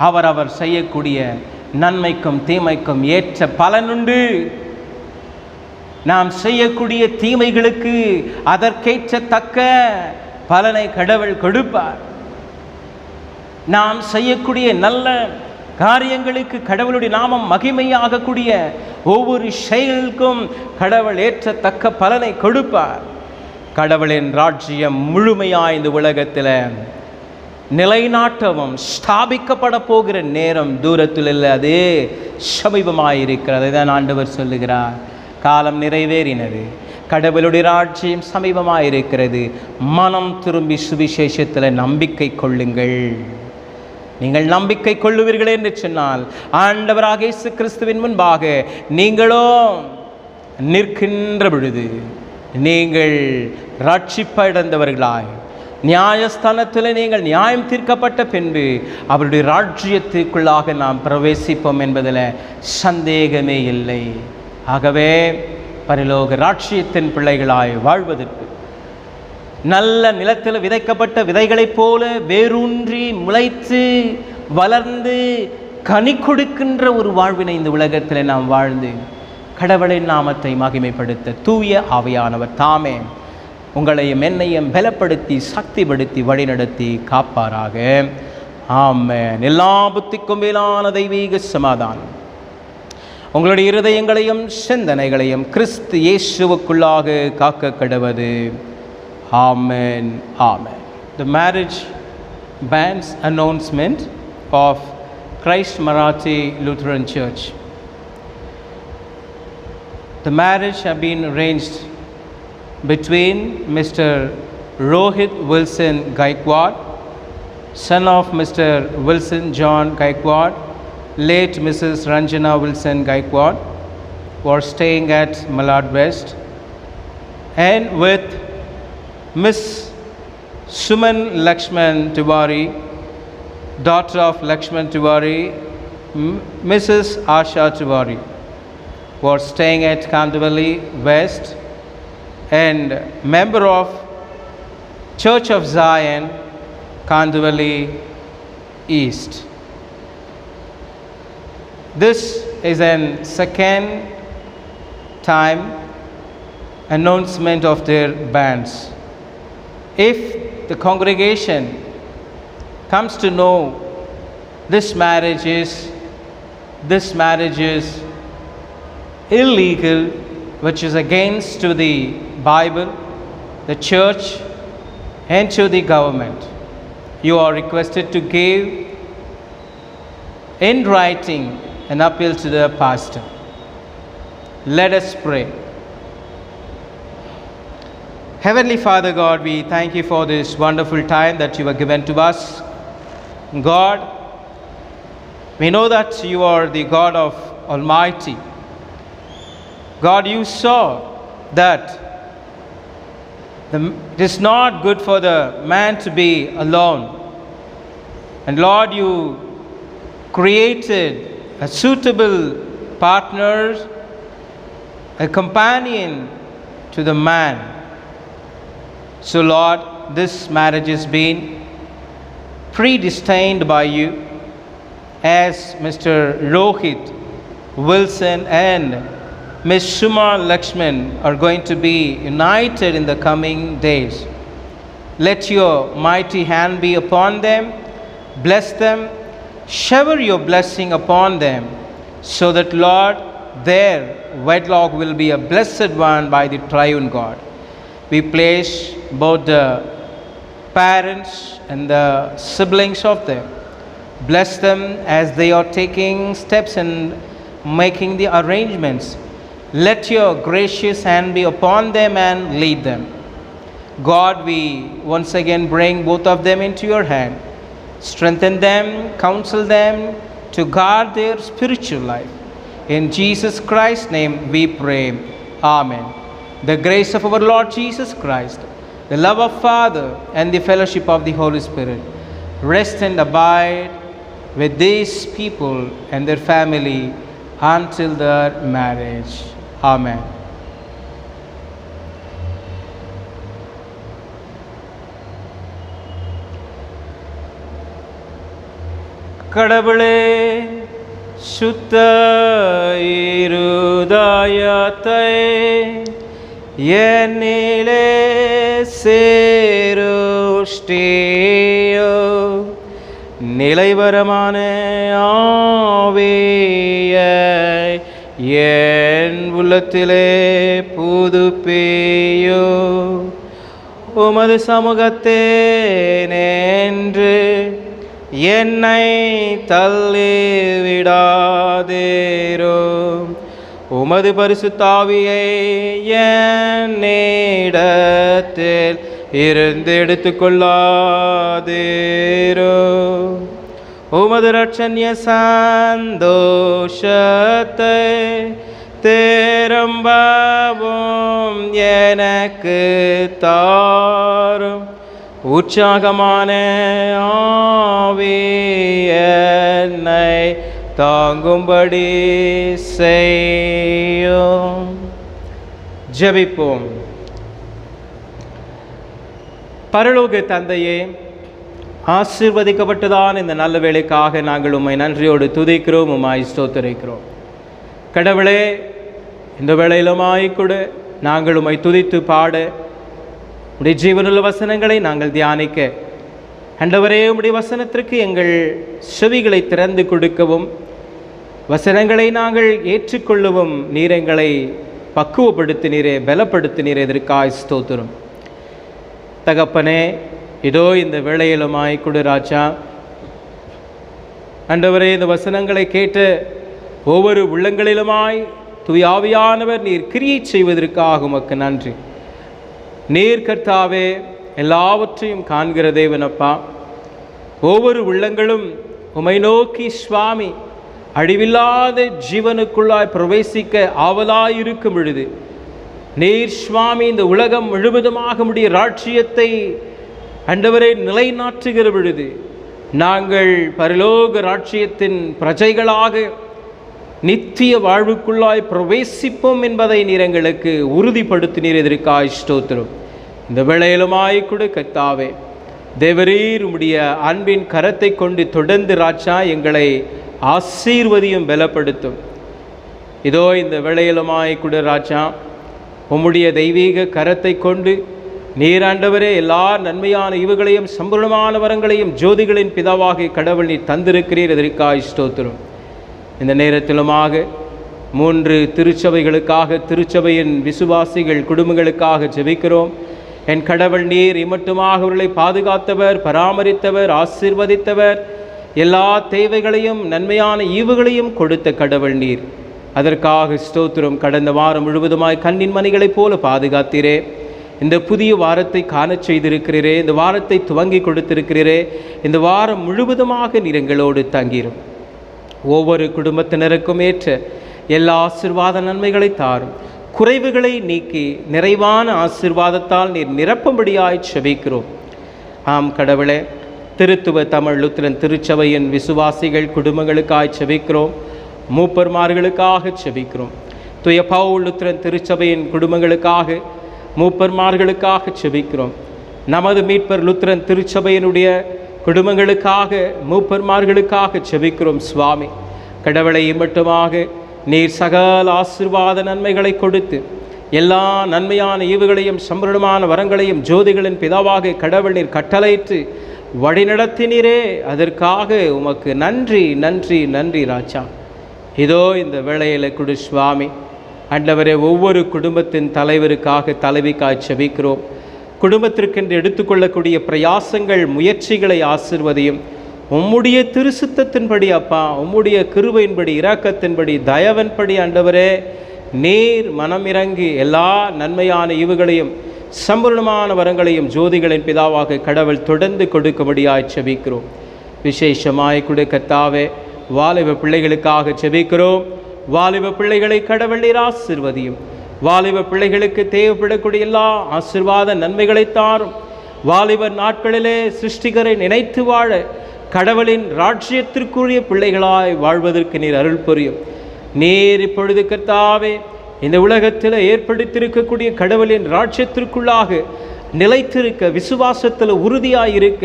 அவர் செய்யக்கூடிய நன்மைக்கும் தீமைக்கும் ஏற்ற பலனுண்டு. நாம் செய்யக்கூடிய தீமைகளுக்கு அதற்கேற்ற தக்க பலனை கடவுள் கொடுப்பார். நாம் செய்யக்கூடிய நல்ல காரியங்களுக்கு கடவுளுடைய நாமம் மகிமையாகக்கூடிய ஒவ்வொரு செயலுக்கும் கடவுள் ஏற்ற தக்க பலனை கொடுப்பார். கடவுளின் ராஜ்யம் முழுமையாய் இந்த உலகத்தில் நிலைநாட்டவும் ஸ்தாபிக்கப்பட போகிற நேரம் தூரத்தில் இல்லை, அது சமீபமாயிருக்கிறது. தான் ஆண்டவர் சொல்லுகிறார், காலம் நிறைவேறினது, கடவுளுடைய ராஜ்யம் சமீபமாயிருக்கிறது, மனம் திரும்பி சுவிசேஷத்தில் நம்பிக்கை கொள்ளுங்கள். நீங்கள் நம்பிக்கை கொள்ளுவீர்கள் என்று சொன்னால் ஆண்டவராக இயேசு கிறிஸ்துவின் முன்பாக நீங்களோ நிற்கின்ற பொழுது நீங்கள் ரட்சிப்படைந்தவர்களாய் நியாயஸ்தானத்தில் நீங்கள் நியாயம் தீர்க்கப்பட்ட பின்பு அவருடைய ராஜ்யத்திற்குள்ளாக நாம் பிரவேசிப்போம் என்பதில் சந்தேகமே இல்லை. ஆகவே பரலோக ராஜ்யத்தின் பிள்ளைகளாய் வாழ்வதற்கு நல்ல நிலத்தில் விதைக்கப்பட்ட விதைகளைப் போல வேரூன்றி முளைத்து வளர்ந்து கனி கொடுக்கின்ற ஒரு வாழ்வினை இந்த உலகத்தில் நாம் வாழ்ந்து கடவுளின் நாமத்தை மகிமைப்படுத்த தூய ஆவியானவர் தாமே உங்களையும் என்னையும் பலப்படுத்தி சக்திப்படுத்தி வழிநடத்தி காப்பாராக. ஆமென். எல்லா புத்திக்கும் மேலான தெய்வீக சமாதானம் உங்களுடைய இருதயங்களையும் சிந்தனைகளையும் கிறிஸ்து இயேசுவுக்குள்ளாக காக்க கடவது. ஆமென். ஆமென். The marriage band's announcement of Christ Marathi Lutheran Church. The marriage have been arranged between Mr. Rohit Wilson Gaikwad, son of Mr. Wilson John Gaikwad, late Mrs. Ranjana Wilson Gaikwad, who are staying at Malad West, and with Miss Suman Lakshman Tiwari, daughter of Lakshman Tiwari, Mrs. Asha Tiwari, who are staying at Kandivali West, and member of Church of Zion, Kandivali East. This is an second time announcement of their bands. If the congregation comes to know this marriage is illegal, which is against to the Bible, the church, and to the government, you are requested to give in writing an appeal to the pastor. Let us pray. Heavenly Father God, we thank you for this wonderful time that you have given to us. God, we know that you are the God of Almighty. God, you saw that it is not good for the man to be alone. And Lord, you created a suitable partner a companion to the man. So Lord, this marriage has been predestined by you, as Mr. Rohit Wilson and Ms. Shuma Lakshman are going to be united in the coming days. Let your mighty hand be upon them, bless them, shower your blessing upon them, so that, Lord, their wedlock will be a blessed one by the triune God. We place both the parents and the siblings of them. Bless them as they are taking steps and making the arrangements. Let your gracious hand be upon them and lead them. God, we once again bring both of them into your hand. Strengthen them, counsel them to guard their spiritual life. In Jesus Christ's name we pray. Amen. The grace of our Lord Jesus Christ, the love of Father, and the fellowship of the Holy Spirit rest and abide with these people and their family until their marriage. Amen. கடவுளே சுத்த இருதயத்தை என்னிலே சேருஷ்டியோ, நிலைவரமான ஆவியை என் உள்ளத்திலே புதுப்பியோ, உமது சமூகத்தே நின்று என்னை தள்ளிவிடாதேரோ, உமது பரிசுத்த ஆவியை என்னிடத்தில் இருந்து எடுத்துக்கொள்ளாதேரோ, உமது இரட்சண்ய சந்தோஷத்தை திரும்பவும் எனக்கு தாரும், உற்சாகமான ஆவியை தாங்கும்படி செய்யும். ஜெபிப்போம். பரலோக தந்தையே, ஆசீர்வதிக்கப்பட்டதான் இந்த நல்ல வேளைக்காக நாங்கள் உம்மை நன்றியோடு துதிக்கிறோம், உம்மை ஸ்தோத்திரிக்கிறோம். கடவுளே, இந்த வேளையிலுமாய்க்கூட நாங்கள் உம்மை துதித்து பாட, உடைய ஜீவனுள்ள வசனங்களை நாங்கள் தியானிக்க, ஆண்டவரே, உடைய வசனத்திற்கு எங்கள் செவிகளை திறந்து கொடுக்கவும், வசனங்களை நாங்கள் ஏற்றுக்கொள்ளவும் நீர் எங்களை பக்குவப்படுத்தினீரே, பலப்படுத்தினீரே. இதற்காக ஸ்தோத்திரம். தகப்பனே, இதோ இந்த வேளையிலுமாய் கொடு ராஜா, ஆண்டவரே, இந்த வசனங்களை கேட்டு ஒவ்வொரு உள்ளங்களிலுமாய் தூயாவியானவர் நீர் கிரியை செய்வதற்காக உமக்கு நன்றி. நீர் கர்த்தாவே எல்லாவற்றையும் காண்கிற தேவனப்பா. ஒவ்வொரு உள்ளங்களும் உமை நோக்கி சுவாமி அழிவில்லாத ஜீவனுக்குள்ளாய் பிரவேசிக்க ஆவலாயிருக்கும் பொழுது நீர் சுவாமி இந்த உலகம் முழுவதுமாக உம்முடைய ராஜ்யத்தை ஆண்டவரை நிலைநாட்டுகிற பொழுது நாங்கள் பரலோக ராஜ்யத்தின் பிரஜைகளாக நித்திய வாழ்வுக்குள்ளாய் பிரவேசிப்போம் என்பதை நீர் எங்களுக்கு உறுதிப்படுத்தினீர். இதற்காக ஸ்தோத்திரம். இந்த வேளையிலுமாய் கொடு கர்த்தாவே, தேவரீர் உம்முடைய அன்பின் கரத்தை கொண்டு தொடர்ந்து ராஜா எங்களை ஆசீர்வதியும் பலப்படுத்தும். இதோ இந்த வேளையிலுமாய் கொடு ராஜா, உம்முடைய தெய்வீக கரத்தை கொண்டு நீராண்டவரே எல்லா நன்மையான ஈவுகளையும் சம்பூர்ணமான வரங்களையும் ஜோதிகளின் பிதாவாகிய கடவுள் நீர் தந்திருக்கிறீர். இதற்காக ஸ்தோத்திரம். இந்த நேரத்திலுமாக 3 திருச்சபைகளுக்காக, திருச்சபையின் விசுவாசிகள் குடும்பங்களுக்காக ஜெபிக்கிறோம். என் கடவுள் நீர் இம்மட்டுமாக அவர்களை பாதுகாத்தவர், பராமரித்தவர், ஆசீர்வதித்தவர், எல்லா தேவைகளையும் நன்மையான ஈவுகளையும் கொடுத்த கடவுள் நீர். அதற்காக ஸ்தோத்திரம். கடந்த வாரம் முழுவதுமாய் கண்ணின் மணிகளைப் போல பாதுகாத்தீரே. இந்த புதிய வாரத்தை காணச் செய்திருக்கிறீரே, இந்த வாரத்தை துவங்கி கொடுத்திருக்கிறீரே. இந்த வாரம் முழுவதுமாக நீர் எங்களோடு தங்கிரும். ஒவ்வொரு குடும்பத்தினருக்கும் ஏற்ற எல்லா ஆசீர்வாத நன்மைகளை தாரும். குறைவுகளை நீக்கி நிறைவான ஆசீர்வாதத்தால் நீர் நிரப்பும்படியாய் செபிக்கிறோம். ஆம் கடவுளே, திருத்துவ தமிழ் லுத்திரன் திருச்சபையின் விசுவாசிகள் குடும்பங்களுக்காய் செபிக்கிறோம். மூப்பர்மார்களுக்காக செபிக்கிறோம். தூய பவுல் லுத்திரன் திருச்சபையின் குடும்பங்களுக்காக, மூப்பர்மார்களுக்காக செபிக்கிறோம். நமது மீட்பர் லுத்திரன் திருச்சபையினுடைய குடும்பங்களுக்காக, மூப்பர்மார்களுக்காக செபிக்கிறோம். சுவாமி, கடவுளை மட்டுமாக நீர் சகல ஆசீர்வாத நன்மைகளை கொடுத்து எல்லா நன்மையான ஈவுகளையும் சம்பூர்ணமான வரங்களையும் ஜோதிகளின் பிதாவாக கடவுள் நீர் கட்டளையிட்டு வழிநடத்தினீரே, அதற்காக உமக்கு நன்றி நன்றி நன்றி ராஜா. இதோ இந்த வேளையில் கொடு சுவாமி. ஆண்டவரே, ஒவ்வொரு குடும்பத்தின் தலைவருக்காக, தலைவிக்காய் செபிக்கிறோம். குடும்பத்திற்கென்று எடுத்துக்கொள்ளக்கூடிய பிரயாசங்கள், முயற்சிகளை ஆசிர்வதியும். உம்முடைய திருசுத்தத்தின்படி அப்பா, உம்முடைய கிருபையின்படி, இரக்கத்தின்படி, தயவன்படி ஆண்டவரே நீர் மனமிறங்கி எல்லா நன்மையான ஈவுகளையும் சம்பூர்ணமான வரங்களையும் ஜோதிகளின் பிதாவாக கடவுள் தொடர்ந்து கொடுக்கும்படியாய் செபிக்கிறோம். விசேஷமாய் கொடு கர்த்தாவே, வாலிப பிள்ளைகளுக்காக செபிக்கிறோம். வாலிப பிள்ளைகளை கடவுள் நீர் ஆசீர்வதியும். வாலிப பிள்ளைகளுக்கு தேவைப்படக்கூடிய எல்லா ஆசீர்வாத நன்மைகளை தாரும். வாலிப நாட்களிலே சிருஷ்டிகரை நினைத்து வாழ, கடவுளின் ராஜ்யத்திற்குரிய பிள்ளைகளாய் வாழ்வதற்கு நீர் அருள் புரியும். நீர் இப்பொழுது கர்த்தாவே இந்த உலகத்தில் ஏற்படுத்தியிருக்கக்கூடிய கடவுளின் ராஜ்யத்திற்குள்ளாக நிலைத்திருக்க, விசுவாசத்தில் உறுதியாயிருக்க,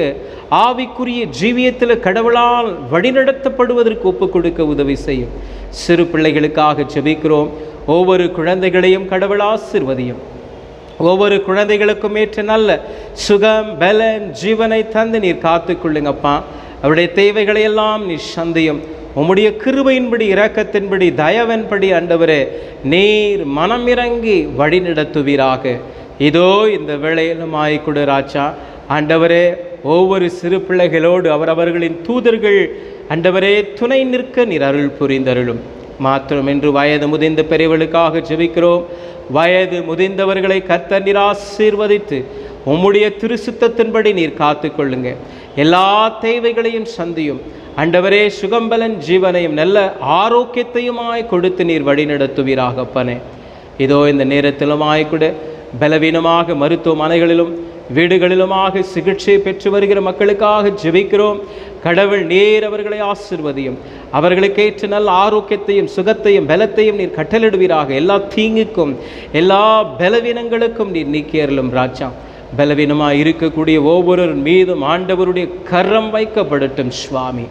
ஆவிக்குரிய ஜீவியத்தில் கடவுளால் வழிநடத்தப்படுவதற்கு ஒப்புக் கொடுக்க உதவி செய்யும். சிறு பிள்ளைகளுக்காக ஜெபிக்கிறோம். ஒவ்வொரு குழந்தைகளையும் கடவுள் ஆசீர்வதியும். ஒவ்வொரு குழந்தைகளுக்கும் ஏற்ற நல்ல சுகம், பலன், ஜீவனை தந்து நீர் காத்துக்கொள்ளுங்கப்பா. அவருடைய தேவைகளை எல்லாம் நீர் சந்தியும். உம்முடைய கிருபையின்படி, இரக்கத்தின்படி, தயவன்படி ஆண்டவரே நீர் மனமிறங்கி வழி நடத்துவீராக. இதோ இந்த வேளையிலும் ஆய்கொடு ராஜா. ஆண்டவரே, ஒவ்வொரு சிறு பிள்ளைகளோடு அவரவர்களின் தூதர்கள் ஆண்டவரே துணை நிற்க நீர் அருள் புரிந்தருளும். மாத்திரம் என்று வயது முதிர்ந்த பெரியவர்களுக்காக ஜெபிக்கிறோம். வயது முதிர்ந்தவர்களை கர்த்தர் நீர் ஆசீர்வதித்து உம்முடைய திருசுத்தத்தின்படி நீர் காத்துக்கொள்ளுங்க. எல்லா தேவைகளையும் சந்தியும். ஆண்டவரே, சுகம்பலன் ஜீவனையும் நல்ல ஆரோக்கியத்தையுமாய் கொடுத்து நீர் வழி நடத்துவீராகப்பனே. இதோ இந்த நேரத்திலுமாய் கூட பலவீனமாக மருத்துவமனைகளிலும் வீடுகளிலுமாக சிகிச்சை பெற்று வருகிற மக்களுக்காக ஜெபிக்கிறோம். கடவுள் நீர் அவர்களை ஆசீர்வதியும். அவர்களுக்கேற்ற நல்ல ஆரோக்கியத்தையும் சுகத்தையும் பலத்தையும் நீர் கட்டளிடுவீராக. எல்லா தீங்குக்கும் எல்லா பலவீனங்களுக்கும் நீர் நீக்கியருளும் ராஜா. பலவீனமாக இருக்கக்கூடிய ஒவ்வொரு மீதும் ஆண்டவருடைய கரம் வைக்கப்படட்டும் சுவாமி.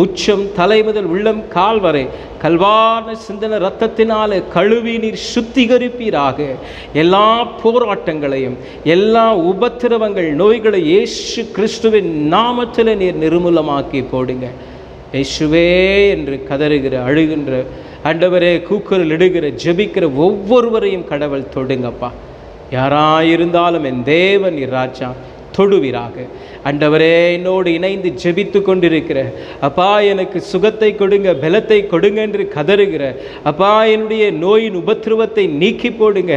உச்சம் தலை முதல் உள்ளம் கால் வரை கல்வான சிந்தன இரத்தத்தினாலே கழுவி நீர் சுத்திகரிப்பீராக. எல்லா போராட்டங்களையும் எல்லா உபத்திரவங்கள் நோய்களை இயேசு கிறிஸ்துவின் நாமத்தில் நீர் நிர்மூலமாக்கி போடுங்க. இயேசுவே என்று கதறுகிற, அழுகின்ற ஆண்டவரே, கூக்குரல் இடுகிற, ஜெபிக்கிற ஒவ்வொருவரையும் கடவுள் தொடுங்கப்பா. யாராயிருந்தாலும் என் தேவன் ராஜா தொடுவீராக. ஆண்டவரே, என்னோடு இணைந்து ஜெபித்து கொண்டிருக்கிற அப்பா, எனக்கு சுகத்தை கொடுங்க, பலத்தை கொடுங்க என்று கதறுகிற அப்பா, என்னுடைய நோயின் உபத்திரவத்தை நீக்கி போடுங்க.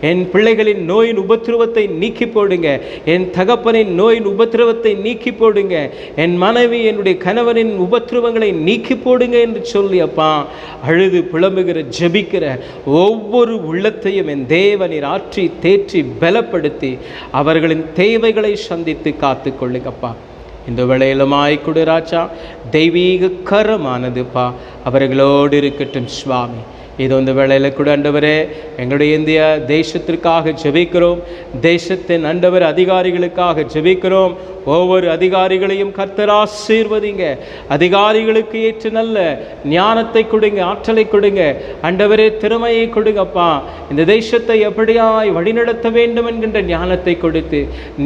என் பிள்ளைகளின் நோயின் உபத்திரவத்தை நீக்கி போடுங்க. என் தகப்பனின் நோயின் உபத்திரவத்தை நீக்கி போடுங்க. என் மனைவி, என்னுடைய கணவனின் உபத்திரவங்களை நீக்கி போடுங்க என்று சொல்லி அப்பா அழுது புலம்புகிற, ஜெபிக்கிற ஒவ்வொரு உள்ளத்தையும் என் தேவனீர் ஆற்றி தேற்றி பலப்படுத்தி அவர்களின் தேவைகளை சந்தித்து காத்துக்கொள்ளுங்கப்பா. இந்த வேளையிலுமாய் கொடு ராஜா. தெய்வீக கரமானதுப்பா அவர்களோடு இருக்கட்டும் சுவாமி. இது இந்த வேளையில் கூட ஆண்டவரே, எங்களுடைய இந்திய தேசத்திற்காக ஜெபிக்கிறோம். தேசத்தின் ஆண்டவர் அதிகாரிகளுக்காக ஜெபிக்கிறோம். ஒவ்வொரு அதிகாரிகளையும் கர்த்தர் ஆசீர்வதிங்க. அதிகாரிகளுக்கு ஏற்ற நல்ல ஞானத்தை கொடுங்க, ஆற்றலை கொடுங்க ஆண்டவரே, திறமையை கொடுங்கப்பா. இந்த தேசத்தை எப்படியாய் வழிநடத்த வேண்டும் என்கின்ற ஞானத்தை கொடுத்து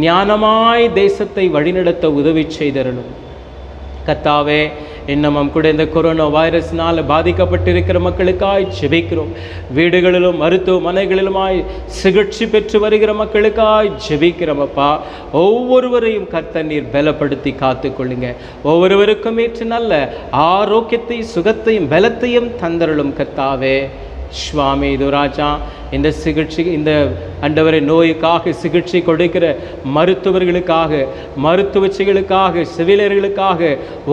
ஞானமாய் தேசத்தை வழிநடத்த உதவி செய்தரணும் கர்த்தாவே. இன்னமும் கூட இந்த கொரோனா வைரஸ்னால் பாதிக்கப்பட்டிருக்கிற மக்களுக்காய் ஜெபிக்கிறோம். வீடுகளிலும் மருத்துவமனைகளிலுமாய் சிகிச்சை பெற்று வருகிற மக்களுக்காய் ஜெபிக்கிறோம் அப்பா. ஒவ்வொருவரையும் கர்த்தர் நீர் பலப்படுத்தி காத்துக்கொள்ளுங்க. ஒவ்வொருவருக்கும் ஏற்ற நல்ல ஆரோக்கியத்தை, சுகத்தையும் பலத்தையும் தந்தருளும் கர்த்தாவே. சுவாமி, இது ராஜா இந்த சிகிச்சை, இந்த ஆண்டவரை நோய்க்காக சிகிச்சை கொடுக்கிற மருத்துவர்களுக்காக, மருத்துவச்சிகளுக்காக, செவிலியர்களுக்காக,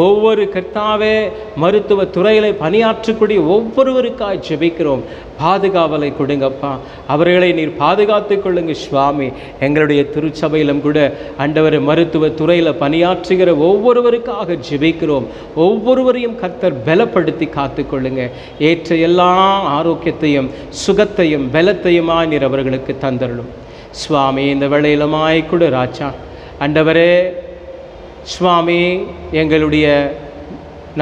ஒவ்வொரு கர்த்தாவே மருத்துவ துறையில் பணியாற்றக்கூடிய ஒவ்வொருவருக்காக ஜெபிக்கிறோம். பாதுகாவலை கொடுங்கப்பா, அவர்களை நீர் பாதுகாத்து கொள்ளுங்க சுவாமி. எங்களுடைய திருச்சபையிலும் கூட ஆண்டவரை மருத்துவ துறையில் பணியாற்றுகிற ஒவ்வொருவருக்காக ஜெபிக்கிறோம். ஒவ்வொருவரையும் கர்த்தர் பலப்படுத்தி காத்து கொள்ளுங்க. ஏற்ற எல்லா ஆரோக்கியத்தையும் சுகத்தையும் பலத்தையுமாய் நீர் அவர்களுக்கு தந்தரலும் சுவாமி. இந்த வேளையிலுமாய் கூட ராஜா ஆண்டவரே சுவாமி, எங்களுடைய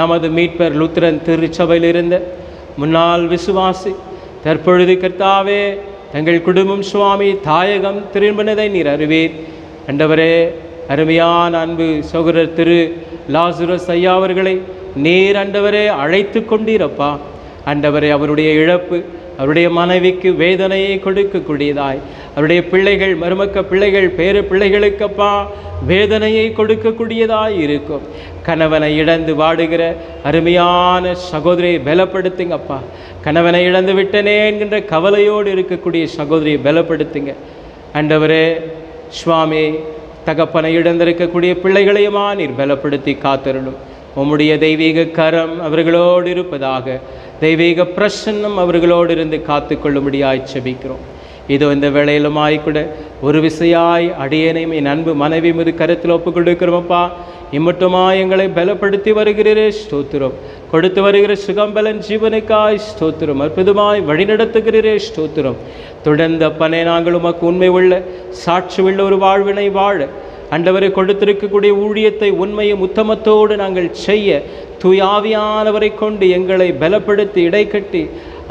நமது மீட்பர் லூத்தரன் திருச்சபையில் இருந்த முன்னாள் விசுவாசி தற்பொழுது கர்த்தாவே தங்கள் குடும்பம் சுவாமி தாயகம் திரும்பினதை நீர் அறிவீர். ஆண்டவரே அருமையான அன்பு சகோதரர் திரு லாசரஸ் ஐயா அவர்களை நீர் ஆண்டவரே அழைத்து கொண்டீரப்பா. ஆண்டவரே அவருடைய இழப்பு அவருடைய மனைவிக்கு வேதனையை கொடுக்கக்கூடியதாய், அவருடைய பிள்ளைகள் மருமக்க பிள்ளைகள் பேரு பிள்ளைகளுக்கப்பா வேதனையை கொடுக்கக்கூடியதாய் இருக்கும். கணவனை இழந்து வாடுகிற அருமையான சகோதரியை பலப்படுத்துங்கப்பா. கணவனை இழந்து விட்டனே என்கின்ற கவலையோடு இருக்கக்கூடிய சகோதரியை பலப்படுத்துங்க ஆண்டவரே சுவாமி. தகப்பனை இழந்திருக்கக்கூடிய பிள்ளைகளையுமா நீர் பலப்படுத்தி காத்தருளும். உம்முடைய தெய்வீக கரம் அவர்களோடு இருப்பதாக, தெய்வீக பிரசன்னம் அவர்களோடு இருந்து காத்து கொள்ளும்படியாய் செபிக்கிறோம். இதோ இந்த வேளையிலுமாய்க்கூட ஒரு விசையாய் அடியேனையும் என் அன்பு மனைவி மீது கருத்தில் ஒப்புக் கொடுக்கிறோமப்பா. இம்மட்டுமா எங்களை பலப்படுத்தி வருகிறீரே ஸ்தோத்திரம். கொடுத்து வருகிற சுகம்பலன் ஜீவனுக்காய் ஸ்தோத்திரம். அற்புதமாய் வழிநடத்துகிறீரே ஸ்தோத்திரம். தொடர்ந்து அப்பனே நாங்கள் உமக்கு உண்மை உள்ள சாட்சி உள்ள ஒரு வாழ்வினை வாழ ஆண்டவரை கொடுத்திருக்கக்கூடிய ஊழியத்தை உண்மையும் உத்தமத்தோடு நாங்கள் செய்ய தூயாவியானவரை கொண்டு எங்களை பலப்படுத்தி இடைக்கட்டி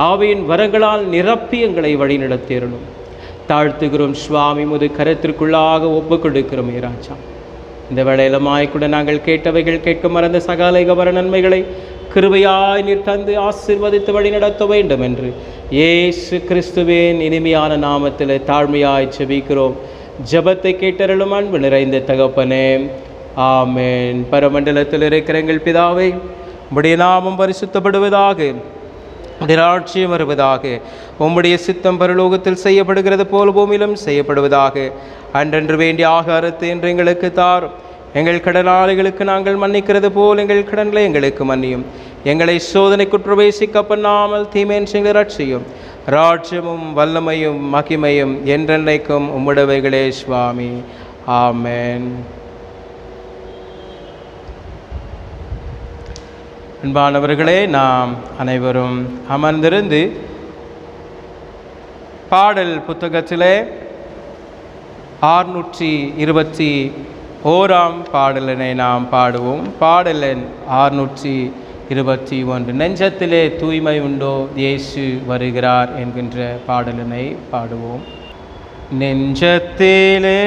ஆவியின் வரங்களால் நிரப்பி எங்களை வழிநடத்திடணும். தாழ்த்துகிறோம் சுவாமி, முது கரத்திற்குள்ளாக ஒப்பு கொடுக்கிறோம் ராஜா. இந்த வேளையிலுமாய்க்கூட நாங்கள் கேட்டவைகள் கேட்க மறந்த சகாலைக வர நன்மைகளை கிருபையாய் நீர் தந்து ஆசீர்வதித்து வழி நடத்த வேண்டும் என்று இயேசு கிறிஸ்துவின் இனிமையான நாமத்தில் தாழ்மையாய் செபிக்கிறோம். ஜபத்தை கேட்டருளும் அன்பு நிறைந்த தகப்பனே, ஆமென். பரமண்டலத்தில் இருக்கிற எங்கள் பிதாவே, உம்முடைய நாமம் பரிசுத்தப்படுவதாக, உம்முடைய ஆட்சியம் வருவதாக, உம்முடைய சித்தம் பரலோகத்தில் செய்யப்படுகிறது போல் பூமியிலும் செய்யப்படுவதாக. அன்றன்று வேண்டிய ஆகாரத்தை என்று எங்களுக்கு தாரும். எங்கள் கடனாளிகளுக்கு நாங்கள் மன்னிக்கிறது போல் எங்கள் கடன்களை எங்களுக்கு மன்னியும். எங்களை சோதனைக்கு பிரவேசிக்க பண்ணாமல் தீமையின் எங்களை ரட்சியும். ராஜ்யமும் வல்லமையும் மகிமையும் என்றென்றைக்கும் உம்முடையவைகளே சுவாமி. ஆமென். அன்பானவர்களே, நாம் அனைவரும் அமர்ந்திருந்து பாடல் புத்தகத்திலே 621 பாடலினை நாம் பாடுவோம். பாடல் எண் 621. நெஞ்சத்திலே தூய்மை உண்டோ இயேசு வருகிறார் என்கின்ற பாடலினை பாடுவோம். நெஞ்சத்திலே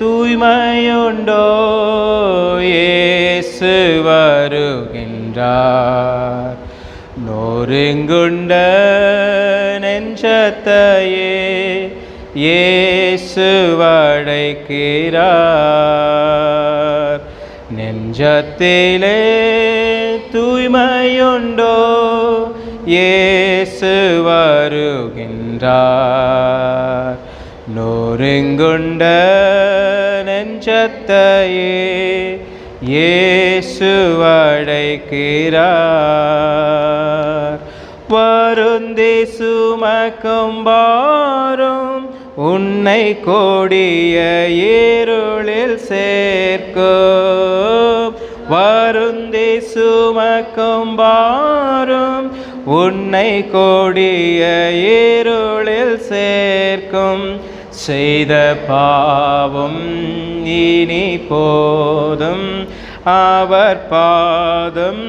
தூய்மையுண்டோ இயேசு வருகின்றார். நோருங்குண்ட நெஞ்சத்தையே இயேசு அழைக்கிறார். நெஞ்சத்திலே தூய்மையுண்டோ இயேசு வருகின்றார். நோருங்குண்ட நெஞ்சத்தையே இயேசு அழைக்கிறார். வருந்தி சுமக்கும் பாரும் உன்னை கொடிய இருளில் சேர்க்கும். வருந்தி சுமக்கும் பாரும் உன்னை கொடிய இருளில் சேர்க்கும். செய்த பாவம் இனி போதும், அவர் பாதம்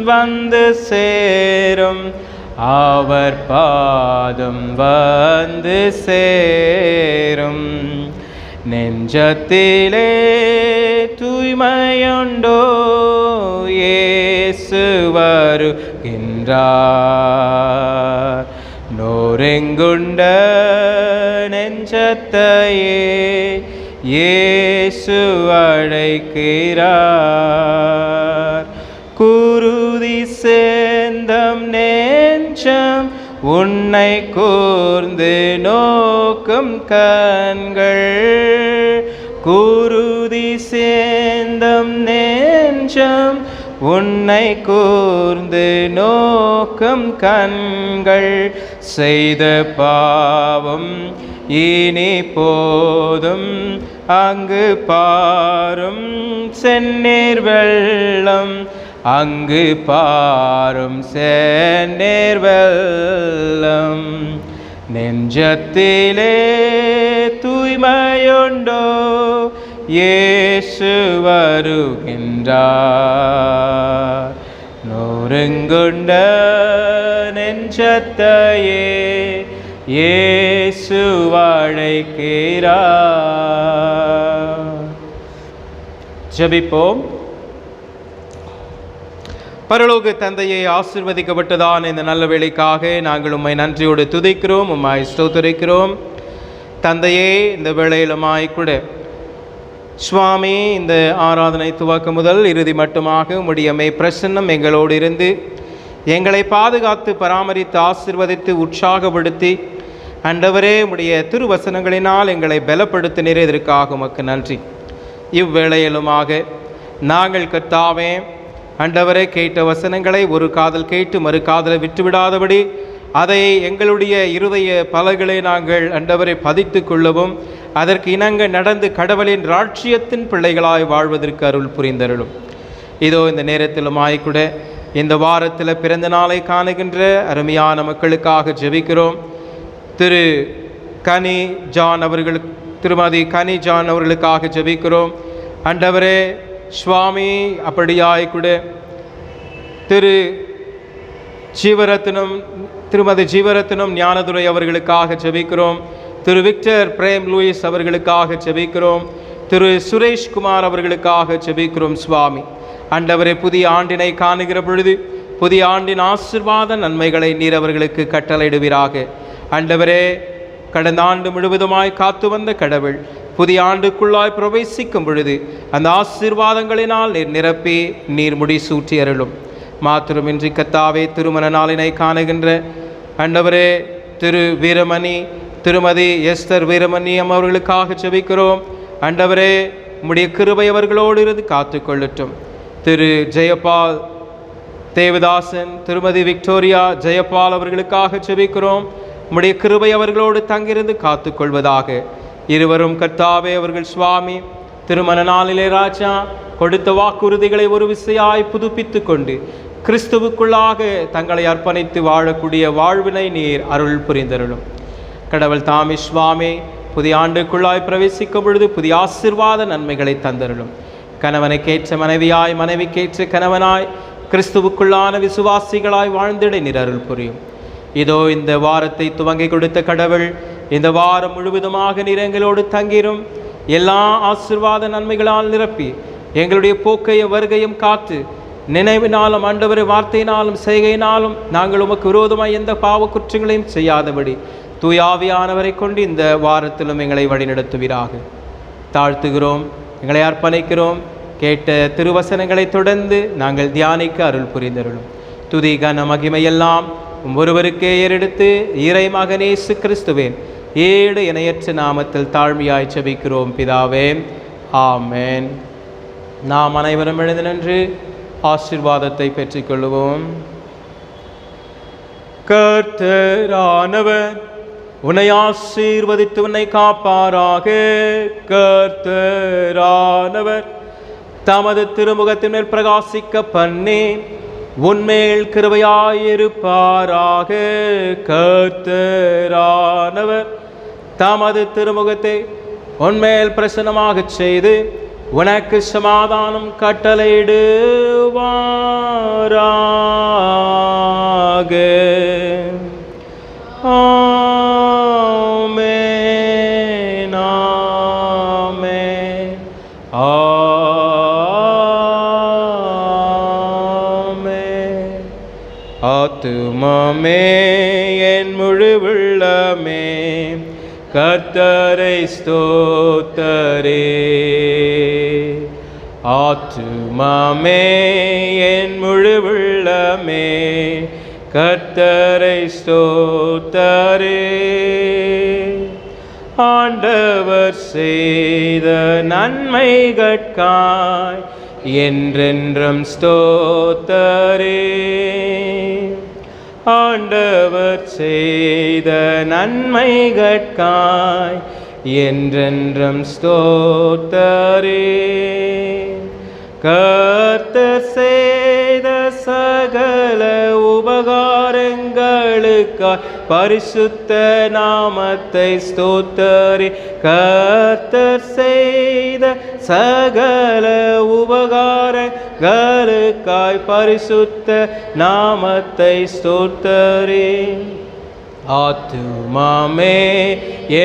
வந்து சேரும். அவர் பாதம் வந்து சேரும். நெஞ்சத்திலே தூய்மையுண்டோ இயேசு வருகின்றார். நோருங்குண்ட நெஞ்சத்தையே இயேசு அழைக்கிறார். குருதி சேந்தம் நெஞ்சம் உன்னை கூர்ந்து நோக்கும் கண்கள், குருதி சேந்தம் நெஞ்சம் உன்னை கூர்ந்து நோக்கும் கண்கள், செய்த பாவம் இனி போதும் அங்கு பாரும் செந்நீர் வெள்ளம், அங்கு பாரும் செந்நீர் வெள்ளம். நெஞ்சத்திலே தூய்மையுண்டோ, இயேசு வருகின்றார். நொறுங்குண்ட நெஞ்சத்தையே இயேசு அழைக்கிறார். ஜெபிப்போம். பரலோக தந்தையை, ஆசீர்வதிக்கப்பட்டதான இந்த நல்ல வேளைக்காக நாங்கள் உம்மை நன்றியோடு துதிக்கிறோம், உம்மை ஸ்தோத்திரிக்கிறோம். தந்தையே, இந்த வேளையிலுமாய் கூட சுவாமி, இந்த ஆராதனை துவக்கம் முதல் இறுதி மட்டுமாக உம்முடைய மெய் பிரசன்னம் எங்களோடு இருந்து எங்களை பாதுகாத்து பராமரித்து ஆசீர்வதித்து உற்சாகப்படுத்தி ஆண்டவரே உம்முடைய திருவசனங்களினால் எங்களை பலப்படுத்தினீர். இதற்காக உமக்கு நன்றி. இவ்வேளையிலுமாக நாங்கள் கர்த்தாவே ஆண்டவரே கேட்ட வசனங்களை ஒரு காதல் கேட்டு மறு காதலை விட்டுவிடாதபடி அதை எங்களுடைய இருதய பலகளை நாங்கள் ஆண்டவரை பதித்து கொள்ளவும், அதற்கு இணங்க நடந்து கடவுளின் ராட்சியத்தின் பிள்ளைகளாய் வாழ்வதற்கு அருள் புரிந்தருளும். இதோ இந்த நேரத்திலும் ஆய்கூட இந்த வாரத்தில் பிறந்த நாளை காணுகின்ற அருமையான மக்களுக்காக ஜெபிக்கிறோம். திரு கனி ஜான் அவர்களுக்கு, திருமதி கனி ஜான் அவர்களுக்காக ஜெபிக்கிறோம். ஆண்டவரே சுவாமி, அப்படியாய்கூட திரு ஜீவரத்னம், திருமதி ஜீவரத்னம் ஞானதுரை அவர்களுக்காக ஜெபிக்கிறோம். திரு விக்டர் பிரேம் லூயிஸ் அவர்களுக்காக ஜெபிக்கிறோம். திரு சுரேஷ்குமார் அவர்களுக்காக ஜெபிக்கிறோம். சுவாமி ஆண்டவரே, புதிய ஆண்டினை காணுகிற பொழுது புதிய ஆண்டின் ஆசீர்வாத நன்மைகளை நீர் அவர்களுக்கு கட்டளையிடுவீராக. ஆண்டவரே, கடந்த ஆண்டு முழுவதுமாய் காத்து வந்த கடவுள் புதிய ஆண்டுக்குள்ளாய் பிரவேசிக்கும் பொழுது அந்த ஆசீர்வாதங்களினால் நீர் நிரப்பி நீர் முடிசூட்டி அருளும். மாத்திரமின்றி கர்த்தாவே, திருமண நாளினை காணுகின்ற ஆண்டவரே திரு வீரமணி, திருமதி எஸ்தர் வீரமணியம் அவர்களுக்காக ஜெபிக்கிறோம். ஆண்டவரே, உம்முடைய கிருபை அவர்களோடு இருந்து காத்துக்கொள்ளட்டும். திரு ஜெயபால் தேவதாசன், திருமதி விக்டோரியா ஜெயபால் அவர்களுக்காக ஜெபிக்கிறோம். உம்முடைய கிருபை அவர்களோடு தங்கிருந்து காத்துக்கொள்வதாக. இருவரும் கர்த்தாவே அவர்கள் சுவாமி திருமண நாளிலே ராஜா கொடுத்த வாக்குறுதிகளை ஒரு விசையாய் புதுப்பித்து கொண்டு கிறிஸ்துவுக்குள்ளாக தங்களை அர்ப்பணித்து வாழக்கூடிய வாழ்வினை நீர் அருள் புரிந்தருளும். கடவுள் தாமே சுவாமி புதிய ஆண்டுக்குள்ளாய் பிரவேசிக்கும் பொழுது புதிய ஆசீர்வாத நன்மைகளை தந்தருளும். கணவனுக்கேற்ற மனைவியாய், மனைவிக்கேற்ற கணவனாய், கிறிஸ்துவுக்குள்ளான விசுவாசிகளாய் வாழ்ந்திட நீர் அருள் புரியும். இதோ இந்த வாரத்தை துவங்கி கொடுத்த கடவுள் இந்த வாரம் முழுவதுமாக நீர் எங்களோடு தங்கிரும். எல்லா ஆசீர்வாத நன்மைகளால் நிரப்பி எங்களுடைய போக்கையும் வருகையும் காத்து, நினைவினாலும் ஆண்டவரை வார்த்தையினாலும் செய்கையினாலும் நாங்கள் உமக்கு விரோதமாய் எந்த பாவ குற்றங்களையும் செய்யாதபடி தூயாவியானவரை கொண்டு இந்த வாரத்திலும் எங்களை வழிநடத்துவீராக. தாழ்த்துகிறோம், எங்களை அர்ப்பணிக்கிறோம். கேட்ட திருவசனங்களை தொடர்ந்து நாங்கள் தியானிக்க அருள் புரிந்தருளும். துதி கன மகிமையெல்லாம் ஒருவருக்கே ஏறெடுத்து இறை மகன் இயேசு கிறிஸ்துவின் ஏழு இணையற்ற நாமத்தில் தாழ்மையாய் ஜெபிக்கிறோம் பிதாவே, ஆமென். நாம் அனைவரும் எழுந்து நின்று ஆசீர்வாதத்தை பெற்றுக்கொள்வோம். கர்த்தரானவர் உன்னை ஆசீர்வதித்து உன்னை காப்பாராக. கர்த்தரானவர் தமது திருமுகத்தின் மேல் பிரகாசிக்க பண்ணி உன்மேல் கிருபையாயிருப்பாராக. கர்த்தரானவர் தமது திருமுகத்தை உன்மேல் பிரசன்னமாக செய்து உனக்கு சமாதானம் கட்டளையிடுவாராக. ஆமென், ஆமென், ஆமென். ஆத்துமமே என் முழு உள்ளமே கர்த்தரை ஸ்தோத்தரே. ஆத்துமமே என் முழு உள்ளமே கர்த்தரை ஸ்தோத்தரே. ஆண்டவர் செய்த நன்மைகட்காய் என்றென்றும் ஸ்தோத்தரே. ஆண்டவர் செய்த நன்மைகட்காய் என்றென்றும் ஸ்தோத்தரே. கர்த்தர் செய்த சகல உபகாரங்களுக்காய் பரிசுத்த நாமத்தை ஸ்தோத்தரே. கர்த்தர் செய்த சகல உபகாரங்களுக்காய் பரிசுத்த நாமத்தை ஸ்தோத்தரே. ஆத்துமாமே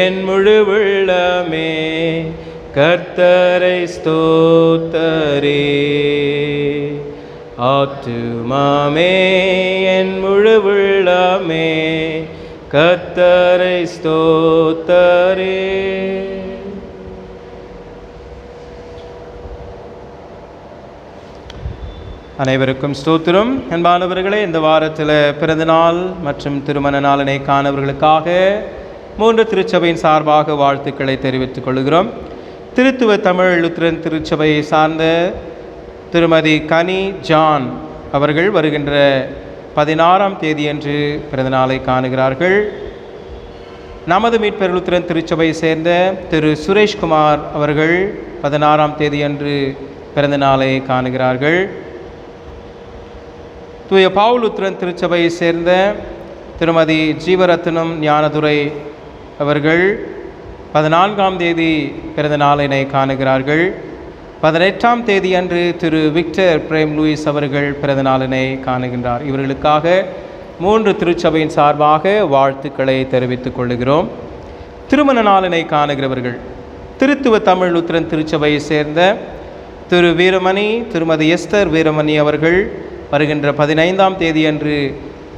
என் முழு உள்ளமே கர்த்தரை ஸ்தோத்தரே. ஆத்துமாமே என் முழு உள்ளமே கர்த்தரை ஸ்தோத்தரே. அனைவருக்கும் ஸ்தோத்திரம். அன்பானவர்களே, இந்த வாரத்தில் பிறந்தநாள் மற்றும் திருமண நாளினை காணவர்களுக்காக 3 திருச்சபையின் சார்பாக வாழ்த்துக்களை தெரிவித்துக் கொள்கிறோம். திருத்துவ தமிழ் லுத்திரன் திருச்சபையை சார்ந்த திருமதி கனி ஜான் அவர்கள் வருகின்ற 16ஆம் தேதியன்று பிறந்தநாளை காணுகிறார்கள். நமது மீட்பர் லுத்திரன் திருச்சபையை சேர்ந்த திரு சுரேஷ்குமார் அவர்கள் 16ஆம் தேதியன்று பிறந்தநாளை காணுகிறார்கள். தூய பவுல் லுத்திரன் திருச்சபையை சேர்ந்த திருமதி ஜீவரத்னம் ஞானதுரை அவர்கள் 14ஆம் தேதி பிறந்த நாளினை காணுகிறார்கள். 18ஆம் தேதி அன்று திரு விக்டர் பிரேம் லூயிஸ் அவர்கள் பிறந்த நாளினை காணுகின்றார். இவர்களுக்காக 3 திருச்சபையின் சார்பாக வாழ்த்துக்களை தெரிவித்துக் கொள்கிறோம். திருமண நாளினை காணுகிறவர்கள் திருத்துவ தமிழ் லுத்திரன் திருச்சபையை சேர்ந்த திரு வீரமணி திருமதி எஸ்தர் வீரமணி அவர்கள் வருகின்ற 15ஆம் தேதி அன்று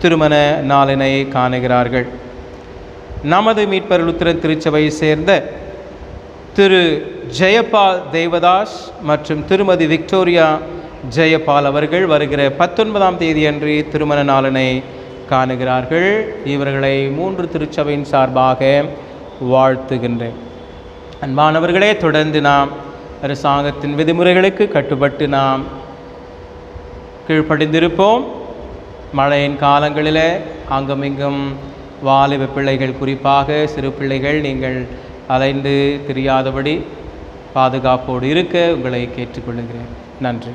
திருமண நாளினை காணுகிறார்கள். நமது மீட்பர் லுத்திரன் திருச்சபையை சேர்ந்த திரு ஜெயபால் தேவதாஸ் மற்றும் திருமதி விக்டோரியா ஜெயபால் அவர்கள் வருகிற 19ஆம் தேதி அன்று திருமண நாளினை காணுகிறார்கள். இவர்களை 3 திருச்சபையின் சார்பாக வாழ்த்துகின்றேன். அன்பானவர்களே, தொடர்ந்து நாம் அரசாங்கத்தின் விதிமுறைகளுக்கு கட்டுப்பட்டு நாம் கீழ்ப்படிந்திருப்போம். மழையின் காலங்களில் அங்குமிங்கும் வாலிப பிள்ளைகள், குறிப்பாக சிறு பிள்ளைகள், நீங்கள் அலைந்து தெரியாதபடி பாதுகாப்போடு இருக்க உங்களை கேட்டுக்கொள்கிறேன். நன்றி.